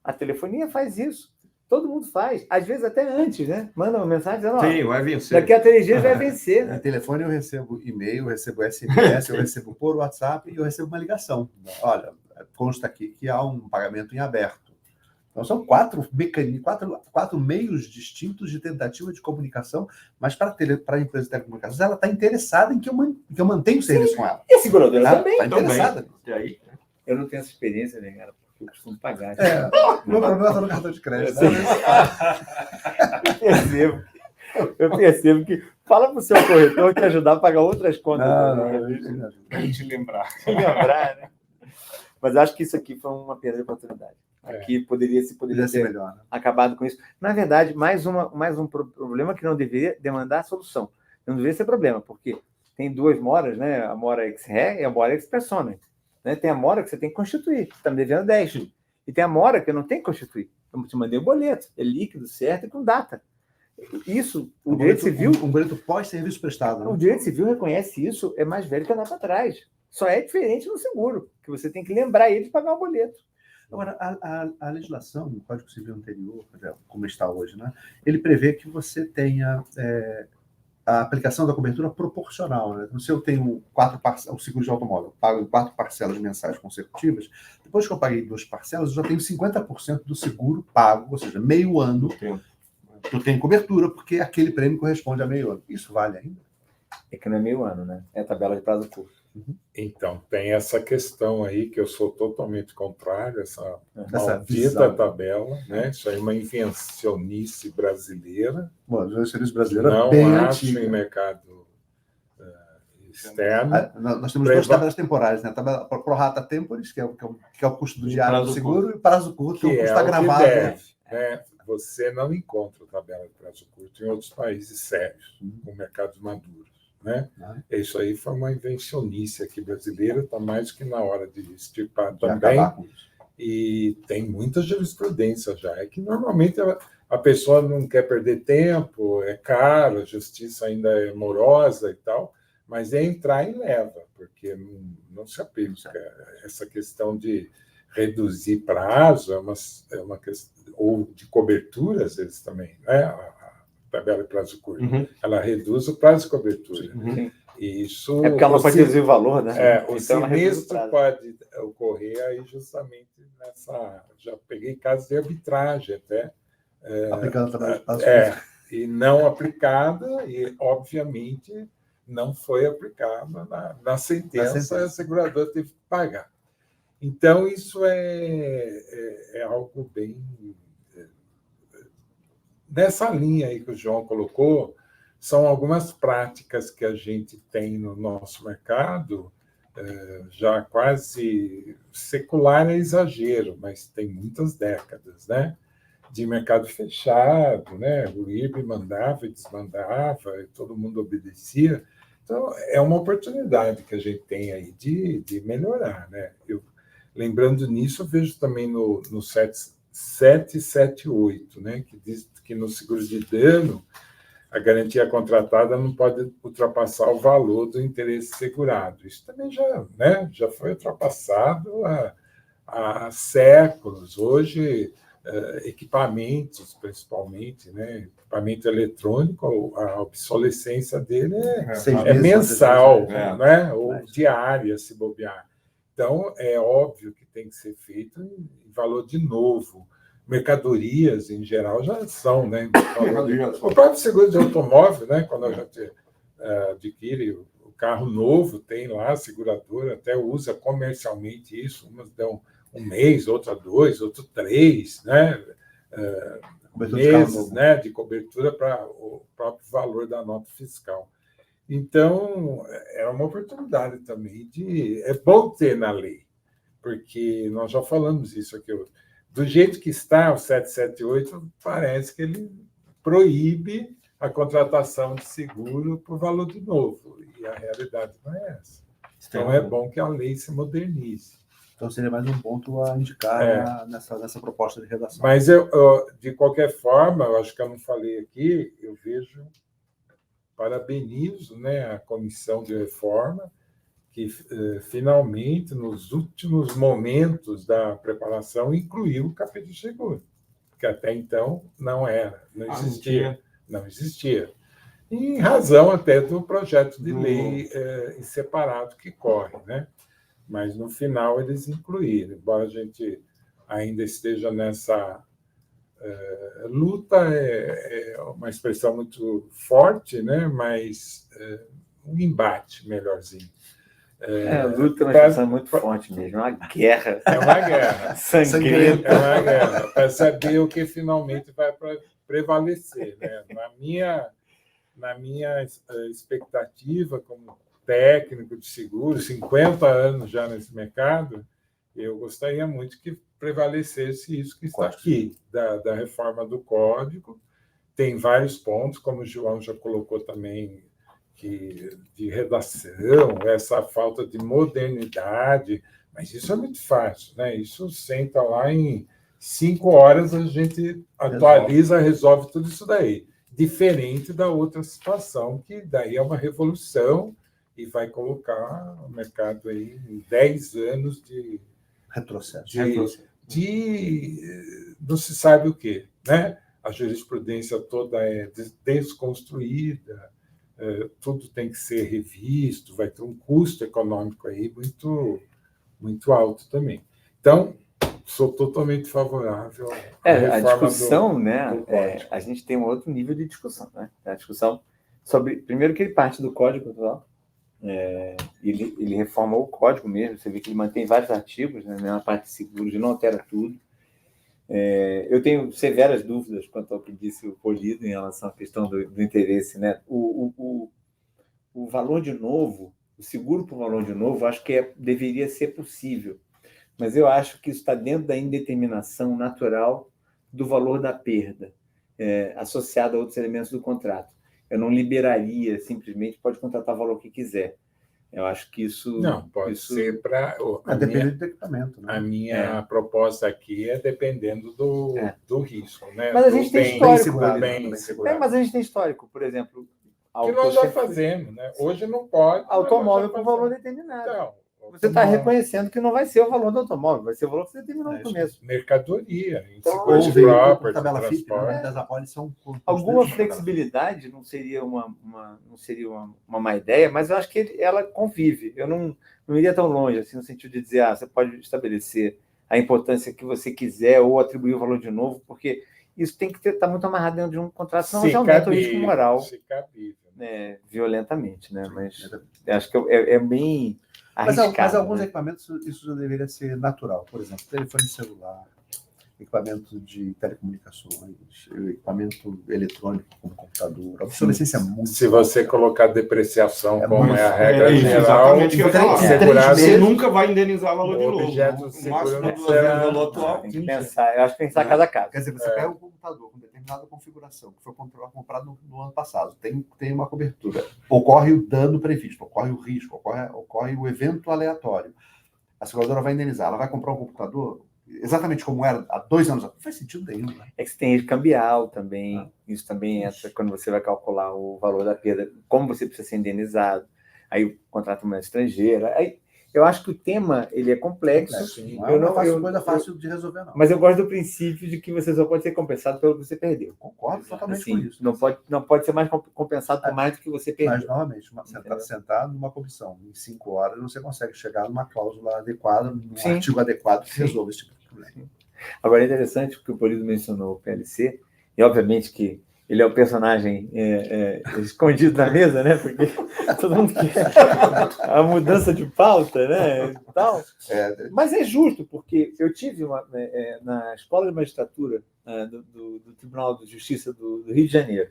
A telefonia faz isso. Todo mundo faz. Às vezes até antes, né? Manda uma mensagem dizendo, Sim, vai vencer. daqui a 3 dias vai vencer. No telefone eu recebo e-mail, eu recebo SMS, eu recebo por WhatsApp e eu recebo uma ligação. Olha, consta aqui que há um pagamento em aberto. Então, são 4 meios distintos de tentativa de comunicação, mas para a empresa de telecomunicações, ela está interessada em que eu mantenha o serviço com ela. E a seguradora também. Está interessada. E aí? Eu não tenho essa experiência, né, cara? Porque eu costumo pagar. Meu problema está no cartão de crédito. Eu percebo que... Fala para o seu corretor te ajudar a pagar outras contas. Pra gente lembrar. Lembrar, né? Mas acho que isso aqui foi uma perda de oportunidade. Aqui poderia ser melhor, né? acabado com isso. Na verdade, mais um problema que não deveria demandar solução. Não deveria ser problema, porque tem 2 moras, né? A mora ex-ré e a mora ex-persona. Né? Tem a mora que você tem que constituir, está me devendo 10. E tem a mora que eu não tenho que constituir. Eu te mandei um boleto, é líquido, certo e com data. Isso, o direito civil... Um boleto pós-serviço prestado. Né? O direito civil reconhece isso, é mais velho que andar para trás. Só é diferente no seguro, que você tem que lembrar ele de pagar o boleto. Agora, a legislação, o Código Civil anterior, como está hoje, né, ele prevê que você tenha a aplicação da cobertura proporcional. Né? Então, se eu tenho o seguro de automóvel, pago em 4 parcelas mensais consecutivas, depois que eu paguei 2 parcelas, eu já tenho 50% do seguro pago, ou seja, meio ano. Eu tenho cobertura, porque aquele prêmio corresponde a meio ano. Isso vale ainda? É que não é meio ano, né? É a tabela de prazo curto. Então, tem essa questão aí que eu sou totalmente contrário, essa visão. tabela, né? Isso aí é uma invencionice brasileira. Bom, a invencionice brasileira não bem acho antiga. em mercado externo. Nós temos 2 tabelas temporais, né? A tabela pro rata temporis, que é o custo do diário do seguro, e prazo curto, que é o custo agravado. Né? Você não encontra tabela de prazo curto em outros países sérios, com mercados maduros. Né? Isso aí foi uma invencionice aqui brasileira, está mais que na hora de extirpar também. E tem muita jurisprudência já. É que normalmente a pessoa não quer perder tempo, é caro, a justiça ainda é morosa e tal, mas é entrar e leva, porque não se aplica. Essa questão de reduzir prazo é uma questão, ou de cobertura, às vezes também, né? Tabela de prazo curto. Ela reduz o prazo de cobertura. E isso, é porque ela pode reduzir o valor, né? O sinistro pode ocorrer aí justamente nessa... Já peguei casos de arbitragem até. Aplicando a tabela de prazo curto. E não aplicada, e obviamente não foi aplicada na sentença, a seguradora teve que pagar. Então, isso é algo bem... Nessa linha aí que o João colocou, são algumas práticas que a gente tem no nosso mercado, já quase secular é exagero, mas tem muitas décadas, né? De mercado fechado, né? O livre mandava e desmandava, e todo mundo obedecia. Então, é uma oportunidade que a gente tem aí de melhorar, né? Lembrando nisso, eu vejo também no 778, né, que diz que no seguro de dano a garantia contratada não pode ultrapassar o valor do interesse segurado. Isso também já foi ultrapassado há séculos. Hoje, equipamentos, principalmente, né? Equipamento eletrônico, a obsolescência dele é mensal, né? Ou diária, se bobear. Então, é óbvio que tem que ser feito em valor de novo. Mercadorias, em geral, já são, né? O próprio seguro de automóvel, né? Quando a gente adquire o carro novo, tem lá a seguradora, até usa comercialmente isso. Umas dão 1 mês, outra 2, outro 3, né? Meses, né? De cobertura para o próprio valor da nota fiscal. Então, é uma oportunidade também é bom ter na lei, porque nós já falamos isso aqui. Do jeito que está o 778, parece que ele proíbe a contratação de seguro por valor de novo, e a realidade não é essa. Então, é bom que a lei se modernize. Então, seria mais um ponto a indicar nessa proposta de redação. Mas, de qualquer forma, eu acho que eu não falei aqui, eu parabenizo, né, a comissão de reforma, que finalmente, nos últimos momentos da preparação, incluiu o capítulo de seguro, que até então não existia. Não existia. Em razão até do projeto de lei em separado que corre, né? Mas, no final, eles incluíram. Embora a gente ainda esteja nessa luta, é uma expressão muito forte, né? Mas um embate melhorzinho. Luta é uma expressão muito forte mesmo, é uma guerra. É uma guerra. Sangrenta. É uma guerra, para saber o que finalmente vai prevalecer. Né? Na minha expectativa, como técnico de seguro, 50 anos já nesse mercado, eu gostaria muito que prevalecesse isso que está aqui, da reforma do Código. Tem vários pontos, como o João já colocou também, de redação, essa falta de modernidade, mas isso é muito fácil, né? Isso senta lá em 5 horas, a gente atualiza, resolve tudo isso daí. Diferente da outra situação, que daí é uma revolução e vai colocar o mercado aí em 10 anos de retrocesso. Não se sabe o quê, né? A jurisprudência toda é desconstruída, tudo tem que ser revisto, vai ter um custo econômico aí muito, muito alto também. Então, sou totalmente favorável à reforma a discussão, do Código. A gente tem um outro nível de discussão, né? A discussão sobre, primeiro, que ele parte do Código atual, ele reforma o Código mesmo, você vê que ele mantém vários artigos, né, na parte de seguros, ele não altera tudo. Eu tenho severas dúvidas quanto ao que disse o Polido em relação à questão do interesse, né? O valor de novo, o seguro por valor de novo, acho que deveria ser possível, mas eu acho que isso está dentro da indeterminação natural do valor da perda, associado a outros elementos do contrato. Eu não liberaria, simplesmente, pode contratar o valor que quiser. Eu acho que isso... Não, pode ser para... Dependendo do equipamento. Né? A minha proposta aqui é dependendo do risco. Né? Mas a gente tem histórico. Mas a gente tem histórico, por exemplo... Que nós já fazemos, né? Hoje não pode... Automóvel por valor determinado. Então, você está reconhecendo que não vai ser o valor do automóvel, vai ser o valor que você determinou no começo. Mercadoria, então, property, tabela FIP, né? São alguma flexibilidade não seria uma má ideia, mas eu acho que ela convive. Eu não iria tão longe, assim, no sentido de dizer, você pode estabelecer a importância que você quiser ou atribuir o valor de novo, porque isso tem que estar muito amarrado dentro de um contrato, senão você aumenta o risco moral violentamente, né? Mas acho que é bem... Mas alguns equipamentos isso já deveria ser natural. Por exemplo, telefone celular, equipamento de telecomunicações, equipamento eletrônico como computador, a obsolescência muito... Se você colocar depreciação como é a regra geral, você nunca vai indenizar o valor de novo. O máximo do valor atual. Eu acho que pensar cada caso. Quer dizer, você pega um computador com determinada configuração, que foi comprado no ano passado, tem uma cobertura, ocorre o dano previsto, ocorre o risco, ocorre o evento aleatório. A seguradora vai indenizar, ela vai comprar um computador exatamente como era há 2 anos atrás. Não faz sentido nenhum. Né? É que você tem risco cambial também. Isso também entra quando você vai calcular o valor da perda, como você precisa ser indenizado. Aí contrata uma estrangeira. Aí eu acho que o tema ele é complexo. Não é uma coisa fácil de resolver, não. Mas eu gosto do princípio de que você só pode ser compensado pelo que você perdeu. Concordo totalmente Assim, com isso. Não pode ser mais compensado por mais do que você perdeu. Mas, novamente, sentado numa comissão em 5 horas, você consegue chegar numa cláusula adequada, num artigo adequado que resolva esse tipo de problema. Agora, é interessante porque o Polido mencionou o PLC, e obviamente que ele é o personagem escondido na mesa, né? Porque todo mundo quer a mudança de pauta, né? E tal. Mas é justo, porque eu tive na Escola de Magistratura do Tribunal de Justiça do Rio de Janeiro.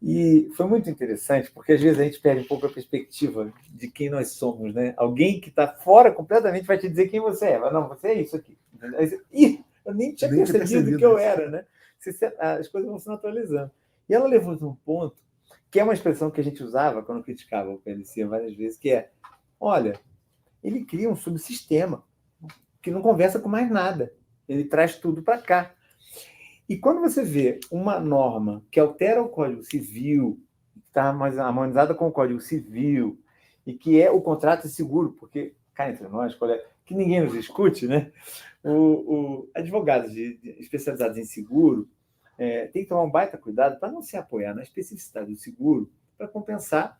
E foi muito interessante, porque às vezes a gente perde um pouco a perspectiva de quem nós somos, né? Alguém que está fora completamente vai te dizer quem você é. Mas não, você é isso aqui. Ih, eu nem tinha percebido que eu era, né? As coisas vão se naturalizando. E ela levou um ponto, que é uma expressão que a gente usava quando criticava o PLC várias vezes, que é, olha, ele cria um subsistema que não conversa com mais nada. Ele traz tudo para cá. E quando você vê uma norma que altera o Código Civil, está mais harmonizada com o Código Civil, e que é o contrato de seguro, porque, cá entre nós, que ninguém nos discute, né? Advogados especializados em seguro tem que tomar um baita cuidado para não se apoiar na especificidade do seguro para compensar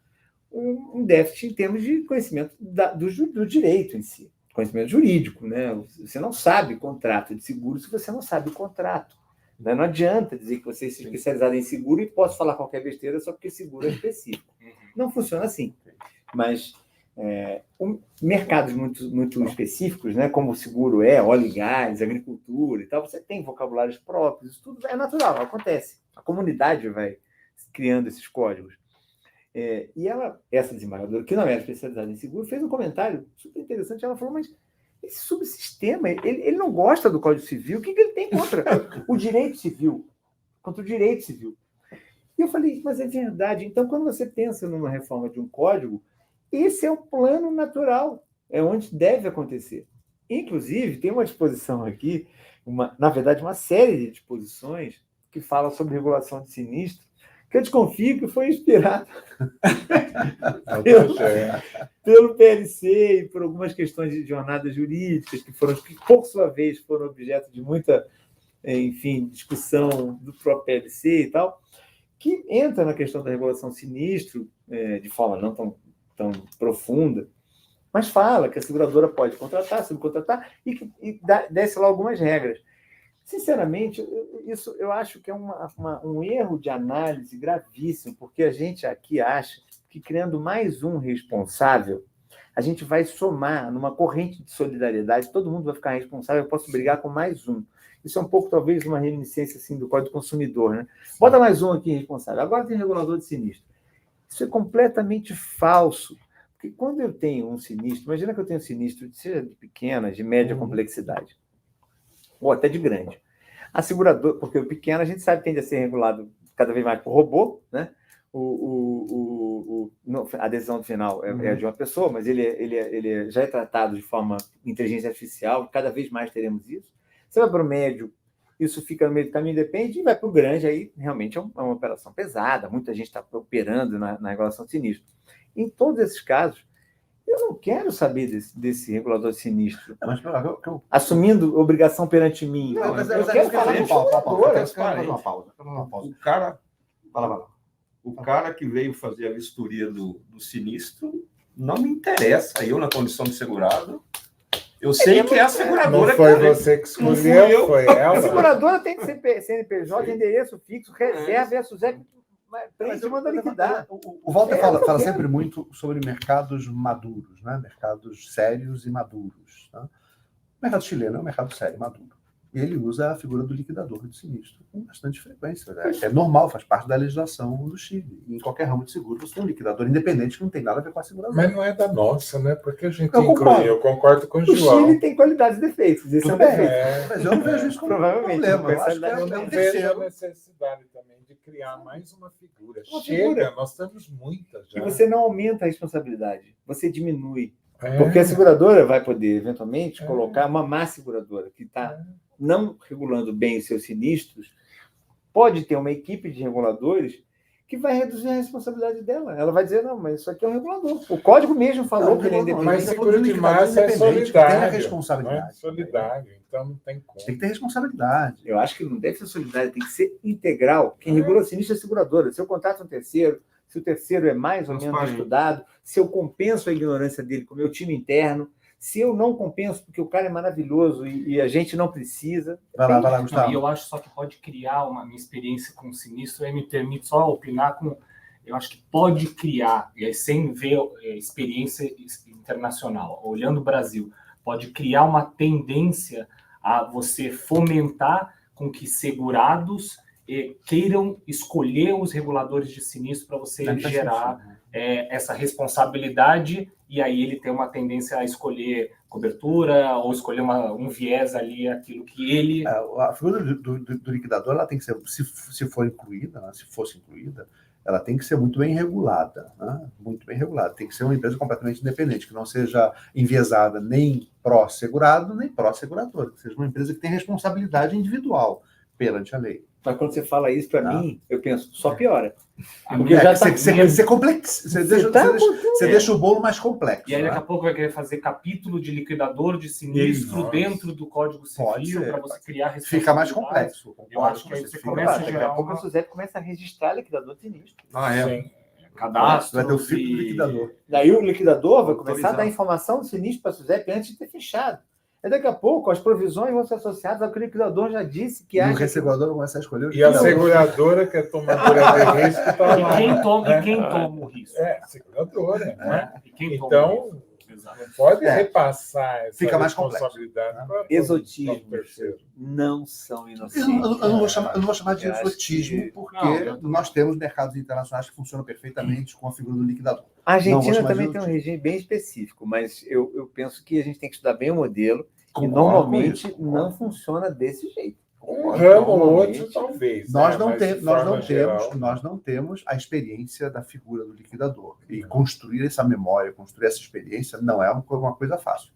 um déficit em termos de conhecimento do direito em si, conhecimento jurídico, né? Você não sabe contrato de seguro se você não sabe o contrato. Né? Não adianta dizer que você é especializado em seguro e posso falar qualquer besteira só porque seguro é específico. Não funciona assim. Mas mercados muito, muito específicos, né, como o seguro óleo e gás, agricultura e tal, você tem vocabulários próprios, isso tudo é natural, acontece. A comunidade vai criando esses códigos. E essa desembargadora, que não era especializada em seguro, fez um comentário super interessante. Ela falou, mas esse subsistema, ele não gosta do Código Civil, o que ele tem contra o direito civil? Contra o direito civil. E eu falei, mas é verdade. Então, quando você pensa numa reforma de um código, esse é um plano natural, é onde deve acontecer. Inclusive, tem uma disposição aqui, na verdade, uma série de disposições que falam sobre regulação de sinistro, que eu desconfio que foi inspirado pelo PLC e por algumas questões de jornadas jurídicas, que, por sua vez, foram objeto de muita, discussão do próprio PLC e tal, que entra na questão da regulação sinistro de forma não tão profunda, mas fala que a seguradora pode contratar, subcontratar e desce lá algumas regras. Sinceramente, isso eu acho que é um erro de análise gravíssimo, porque a gente aqui acha que, criando mais um responsável, a gente vai somar numa corrente de solidariedade, todo mundo vai ficar responsável, eu posso brigar com mais um. Isso é um pouco, talvez, uma reminiscência assim, do Código do Consumidor, né? Bota mais um aqui responsável. Agora tem regulador de sinistro. Isso é completamente falso. Porque quando eu tenho um sinistro, imagina que eu tenho um sinistro, seja de pequena, de média complexidade, ou até de grande. A seguradora, porque o pequeno a gente sabe que tende a ser regulado cada vez mais por robô, né? A decisão final é de uma pessoa, mas ele já é tratado de forma inteligência artificial, cada vez mais teremos isso. Você vai para o médio, isso fica no meio do caminho, depende, e vai para o grande, aí realmente é uma operação pesada, muita gente está operando na regulação de sinistro. Em todos esses casos, eu não quero saber desse regulador de sinistro assumindo obrigação perante mim. Não, mas eu quero falar uma pausa. O cara que veio fazer a vistoria do sinistro não me interessa. Eu, na condição de segurado, eu sei que é a seguradora. Não foi você que escolheu, foi ela. A seguradora tem que ser CNPJ, endereço fixo, reserva, prende e manda liquidar. O Walter fala sempre muito sobre mercados maduros, né? Mercados sérios e maduros. Tá? O mercado chileno é um mercado sério e maduro. E ele usa a figura do liquidador de sinistro com bastante frequência. Né? É normal, faz parte da legislação do Chile. Em qualquer ramo de seguro, você tem um liquidador independente que não tem nada a ver com a seguradora. Mas não é da nossa, né? Porque a gente eu concordo com o João. O Chile tem qualidades e defeitos. Isso é um defeito. Mas eu não vejo isso como provavelmente um problema. Eu não vejo a necessidade também de criar mais uma figura. Chega, nós temos muitas já. E você não aumenta a responsabilidade, você diminui. Porque a seguradora vai poder, eventualmente, colocar uma má seguradora que está não regulando bem os seus sinistros, pode ter uma equipe de reguladores que vai reduzir a responsabilidade dela. Ela vai dizer, não, mas isso aqui é um regulador. O código mesmo falou que ele é independente. Mas seguro de liquidador massa é independente, que tem a solidário. responsabilidade. Né? Solidário, então não tem como. Tem que ter responsabilidade. Eu acho que não deve ser solidário, tem que ser integral. Quem regula sinistro é a seguradora. Se eu contrato um terceiro, se o terceiro é mais ou menos Transparente. estudado, se eu compenso a ignorância dele com o meu time interno, se eu não compenso porque o cara é maravilhoso e a gente não precisa. Vai lá, Não, e Gustavo. eu acho só que pode criar uma minha experiência com o sinistro, aí me permite só opinar com. Eu acho que pode criar, e aí sem ver experiência internacional, olhando o Brasil, pode criar uma tendência a você fomentar com que segurados queiram escolher os reguladores de sinistro para você gerar essa responsabilidade, e aí ele tem uma tendência a escolher cobertura ou escolher um viés ali, aquilo que ele... A figura do liquidador, ela tem que ser, se for incluída, né, se fosse incluída, ela tem que ser muito bem regulada, né? Muito bem regulada. Tem que ser uma empresa completamente independente, que não seja enviesada nem pró-segurado, nem pró-segurador, que seja uma empresa que tenha responsabilidade individual perante a lei. Mas quando você fala isso para mim, eu penso, só piora. Porque você complexo, você deixa o bolo mais complexo. E aí daqui a né? pouco vai querer fazer capítulo de liquidador de sinistro dentro do Código Civil para você criar responsabilidade. Fica mais complexo. Eu acho que aí você começa a Daqui gerar a pouco a SUSEP começa a registrar liquidador de sinistro. Sim. cadastro. Vai ter o filtro do liquidador. Daí o liquidador vai começar a Autorizado. dar informação do sinistro para a SUSEP antes de ter fechado. Aí daqui a pouco as provisões vão ser associadas ao que o liquidador já disse que E o acha que... ressegurador começa a escolher o E a liquidador. seguradora, que é tomadora de risco, está E lá. quem toma o risco? É, seguradora. Né? Né? E quem toma o Então, risco? Exato. não pode É. repassar essa Fica mais complexo. responsabilidade para Exotismo. o terceiro. não são Eu inocentes. não vou chamar de Eu acho exotismo, que- porque Não, eu também. nós temos mercados internacionais que funcionam perfeitamente com a figura do liquidador. A Não, Argentina vou chamar também de tem um exotismo. regime bem específico, mas eu penso que a gente tem que estudar bem o modelo e Concordo normalmente com isso, concordo. não funciona desse jeito. Um ramo ou Normalmente, outro, talvez. Nós né? não, Mas, tem- de nós, forma não geral, temos, nós não temos a experiência da figura do liquidador. E construir essa memória, construir essa experiência, não é uma coisa fácil.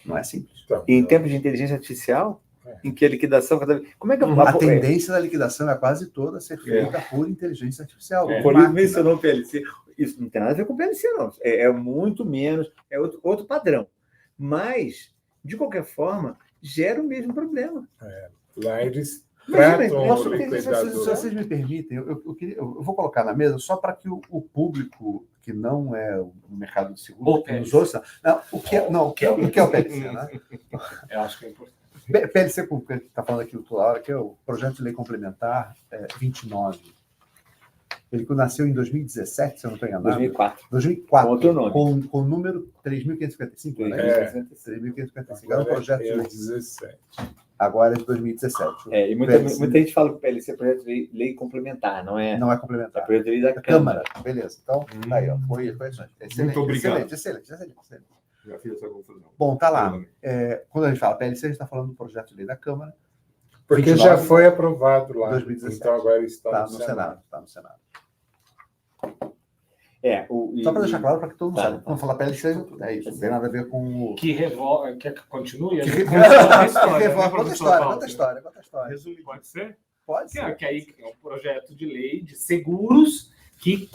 Não é simples. então, E em tempos de inteligência artificial, em que a liquidação cada vez... Como é que A tendência da liquidação é quase toda ser feita por inteligência artificial. É. O por Polito máquina. mencionou o PLC. Isso não tem nada a ver com o PLC, não. É muito menos, é outro padrão. Mas, de qualquer forma, gera o mesmo problema. lá eles Imagina, tratam nosso o inteligência Se liquidador. vocês me permitem, eu vou colocar na mesa só para que o público que não é o mercado de seguro, que nos ouça, o que é o PLC, né? Eu acho que é importante. PLC, como a gente está falando aqui toda hora, que é o Projeto de Lei Complementar 29. Ele nasceu em 2017, se eu não estou enganado. 2004. 2004, Com outro nome. com o número 3.555, né? É. 3.555. Era um projeto de é lei. 17. Agora é de 2017. E muita gente fala que o PLC é projeto de lei complementar, não é? Não é É complementar. projeto de lei da Da Câmara. Câmara. Beleza. Então, tá aí, ó. Correções. Excelente. Muito obrigado. Excelente. Já fiz essa confusão. Bom, tá lá. Quando a gente fala PLC, a gente está falando do projeto de lei da Câmara. Porque 29, já foi aprovado lá. 2017. Então agora está Tá no no Senado. Senado. Tá no Senado. Só para deixar claro para que todo mundo Tá. saiba. Quando falar PLC, é isso. Não tem nada a ver com o. Que revolve. Quer que continue? Que Conta Conta a história. Pode ser? Pode Que ser. que aí é um projeto de lei de seguros que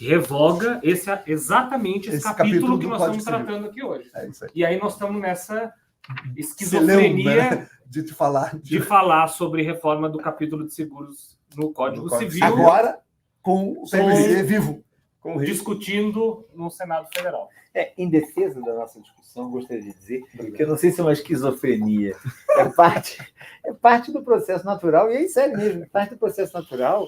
revoga exatamente esse capítulo que do nós Código estamos Civil. tratando aqui hoje. É isso aí. E aí nós estamos nessa Celeuma, esquizofrenia né? De te falar. de falar sobre reforma do capítulo de seguros no Código No Código Civil, Agora, com o PLC vivo. discutindo no Senado Federal. Em defesa da nossa discussão, gostaria de dizer que eu não sei se é uma esquizofrenia. É parte do processo natural, e aí, sério mesmo, é parte do processo natural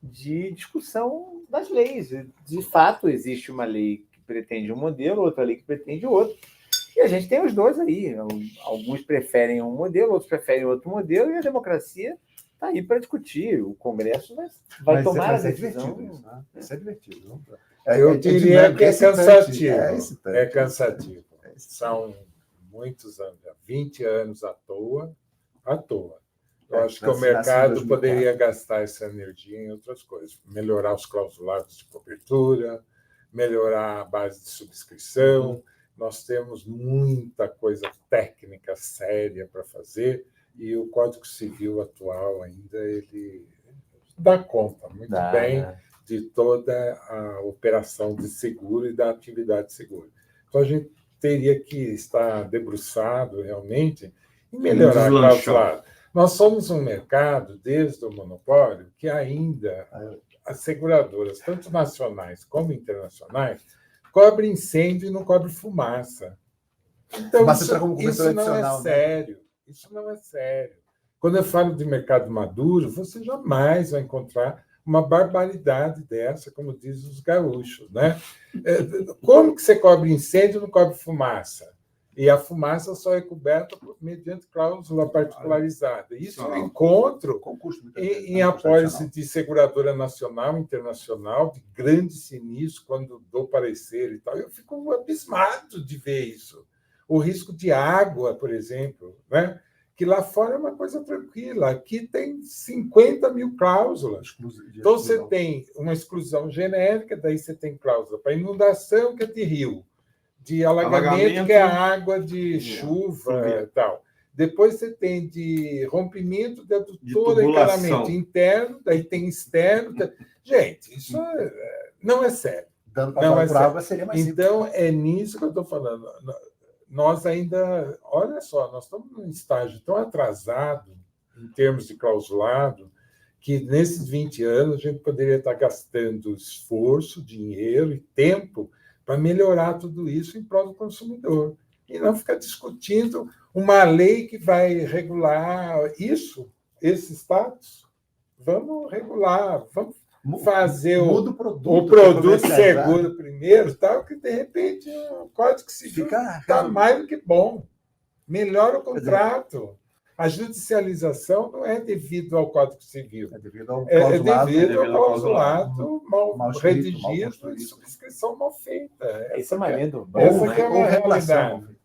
de discussão das leis. De fato, existe uma lei que pretende um modelo, outra lei que pretende outro. E a gente tem os dois aí. Alguns preferem um modelo, outros preferem outro modelo, e a democracia está aí para discutir. O Congresso vai tomar a decisão. divertido isso, né? Isso é divertido. Não? Eu diria que é excitante, cansativo. É excitante. É cansativo. É excitante. São muitos anos, 20 anos à toa. Eu acho que o nasci em mercado 2004. poderia gastar essa energia em outras coisas. Melhorar os clausulados de cobertura, melhorar a base de subscrição. Nós temos muita coisa técnica séria para fazer e o Código Civil atual ainda ele dá conta muito bem. de toda a operação de seguro e da atividade de seguro. Então, a gente teria que estar debruçado realmente em melhorar a clausulado. Nós somos um mercado, desde o monopólio, que ainda as seguradoras, tanto nacionais como internacionais, cobrem incêndio e não cobrem fumaça. Então, isso não é sério. Isso não é sério. Quando eu falo de mercado maduro, você jamais vai encontrar uma barbaridade dessa, como dizem os gaúchos, né? Como que você cobre incêndio e não cobre fumaça? E a fumaça só é coberta mediante cláusula particularizada. Isso eu encontro em apólice de seguradora nacional, internacional, de grandes sinistros, quando dou parecer e tal. Eu fico abismado de ver isso. O risco de água, por exemplo, né? Que lá fora é uma coisa tranquila. Aqui tem 50 mil cláusulas. Então, você tem uma exclusão genérica, daí você tem cláusula para inundação, que é de rio, de alagamento, que é água de chuva e tal. Depois você tem de rompimento de adutora e encanamento interno, daí tem externo. Gente, isso não é sério. Dando para por água seria mais simples. Então, é nisso que eu estou falando. Nós ainda, olha só, nós estamos num estágio tão atrasado em termos de clausulado que nesses 20 anos a gente poderia estar gastando esforço, dinheiro e tempo para melhorar tudo isso em prol do consumidor e não ficar discutindo uma lei que vai regular esse status. Vamos regular, vamos fazer o produto seguro primeiro, tal, que de repente o Código Civil está mais do que bom. Melhora o contrato. A judicialização não é devido ao Código Civil. É devido ao clausulado mal redigido e subscrição mal feita. Isso é maneiro. Essa que é a realidade.